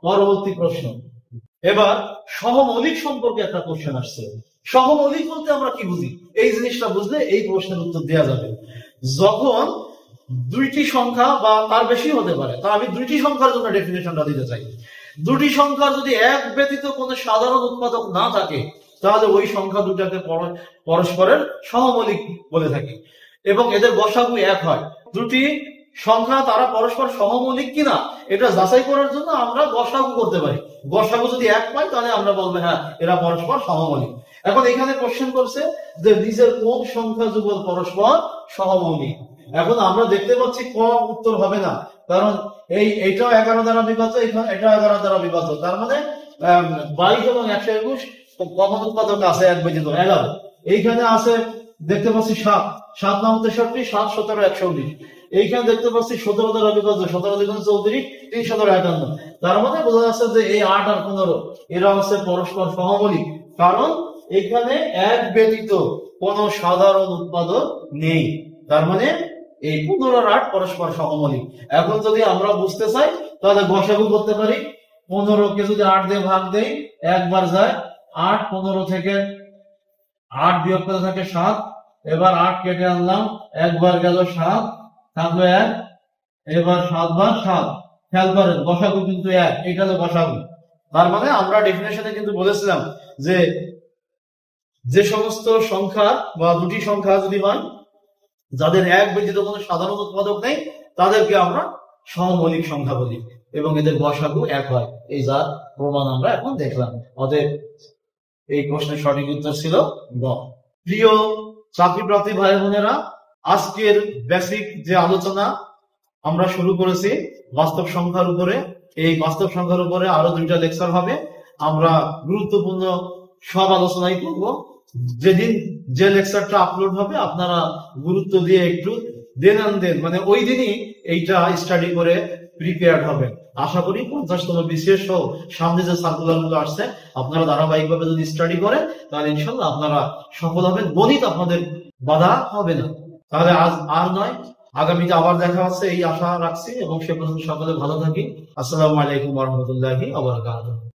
পরবর্তী প্রশ্ন, এবার সহমৌলিক সম্পর্কে একটা কোশ্চেন আসছে। সহমৌলিক বলতে আমরা কি বুঝি, এই জিনিসটা বুঝলে এই প্রশ্নের উত্তর দেওয়া যাবে। যখন দুইটি সংখ্যা বা তার বেশি হতে পারে, তা আমি দুইটি সংখ্যার জন্য ডেফিনেশনটা দিতে চাই। দুটি সংখ্যার যদি এক ব্যতীত কোনো সাধারণ উৎপাদক না থাকে, তাহলে ওই সংখ্যা দুটাকে পরস্পরের সহমৌলিক বলে থাকি এবং এদের গসাগু এক হয়। দুটি সংখ্যা তারা পরস্পর সহমৌলিক কিনা এটা যাচাই করার জন্য আমরা গসাগু করতে পারি। গসাগু যদি এক পাই তাহলে আমরা বলবো হ্যাঁ এরা পরস্পর সহমৌলিক। এখন এখানে কোশ্চেন করছে যে নিচের কোন সংখ্যা যুগল পরস্পর সহমৌলিক। এখন আমরা দেখতে পাচ্ছি ক উত্তর হবে না, কারণ এইটাও 11 দ্বারা বিভাজ্য, এটা 11 দ্বারা বিভাজ্য। তার মানে 22 এবং 121 কমন উৎপাদক আছে এক ব্যতীত 11। এইখানে আছে দেখতে পাচ্ছি 7, 7 9 63, 7 17 119। এইখানে দেখতে পাচ্ছি 17 দ্বারা বিভাজ্য, 17 দ্বিগুণ 34, 3 17 51। তার মানে বোঝা যাচ্ছে যে এই 8 আর 15 এরা হচ্ছে পরস্পর সহমৌলিক, কারণ এখানে এক ব্যতীত কোন সাধারণ উৎপাদক নেই। তার মানে এই 15 আর 8 পরস্পর সহমৌলিক। এখন যদি আমরা বুঝতে চাই তাহলে গসাগু করতে পারি। 15 কে যদি 8 দিয়ে ভাগ দেই একবার যায় 8, 15 থেকে 8 বিয়োগ করে থাকে 7। এবার 8 কেটে আনলাম, একবার গেল 7, থাকলো 1। এবার 7 বার 7, খেয়াল করেন গসাগু কিন্তু 1, এটা হলো গসাগু। তার মানে আমরা ডেফিনেশনে কিন্তু বলেছিলাম যে যে সমস্ত সংখ্যা বা দুটি সংখ্যা যদি হয় যাদের এক ব্যতীত কোনো সাধারণ উৎপাদক নেই তাদেরকে আমরা সহমৌলিক সংখ্যা বলি এবং এদের গসাগু 1 হয়। এই যার প্রমাণ আমরা এখন দেখলাম। অতএব এই প্রশ্নের সঠিক উত্তর ছিল গ। প্রিয় চাকরি প্রার্থী ভাই বোনেরা, আজকের বেসিক যে আলোচনা আমরা শুরু করেছি বাস্তব সংখ্যার উপরে, এই বাস্তব সংখ্যার উপরে আরো 2টা লেকচার হবে। আমরা গুরুত্বপূর্ণ সব আলোচনাই করব। যেদিন যে লেকচারটা আপলোড হবে আপনারা গুরুত্ব দিয়ে একটু দেন মানে ওই দিনই এইটা স্টাডি করে প্রিপেয়ার্ড হবেন। আশা করি 50তম বিশেষ সহ সামনে যে সার্কুলার গুলো আসছে আপনারা ধারাবাহিকভাবে যদি স্টাডি করেন তাহলে ইনশাল্লাহ আপনারা সফল হবেন, গণিত আপনাদের বাধা হবে না। তাহলে আজ আর নয়, আগামীতে আবার দেখা হচ্ছে এই আশা রাখছি এবং সে পর্যন্ত সকলে ভালো থাকি। আসসালামু আলাইকুম ওয়া রাহমাতুল্লাহি ওয়া বারাকাতুহু।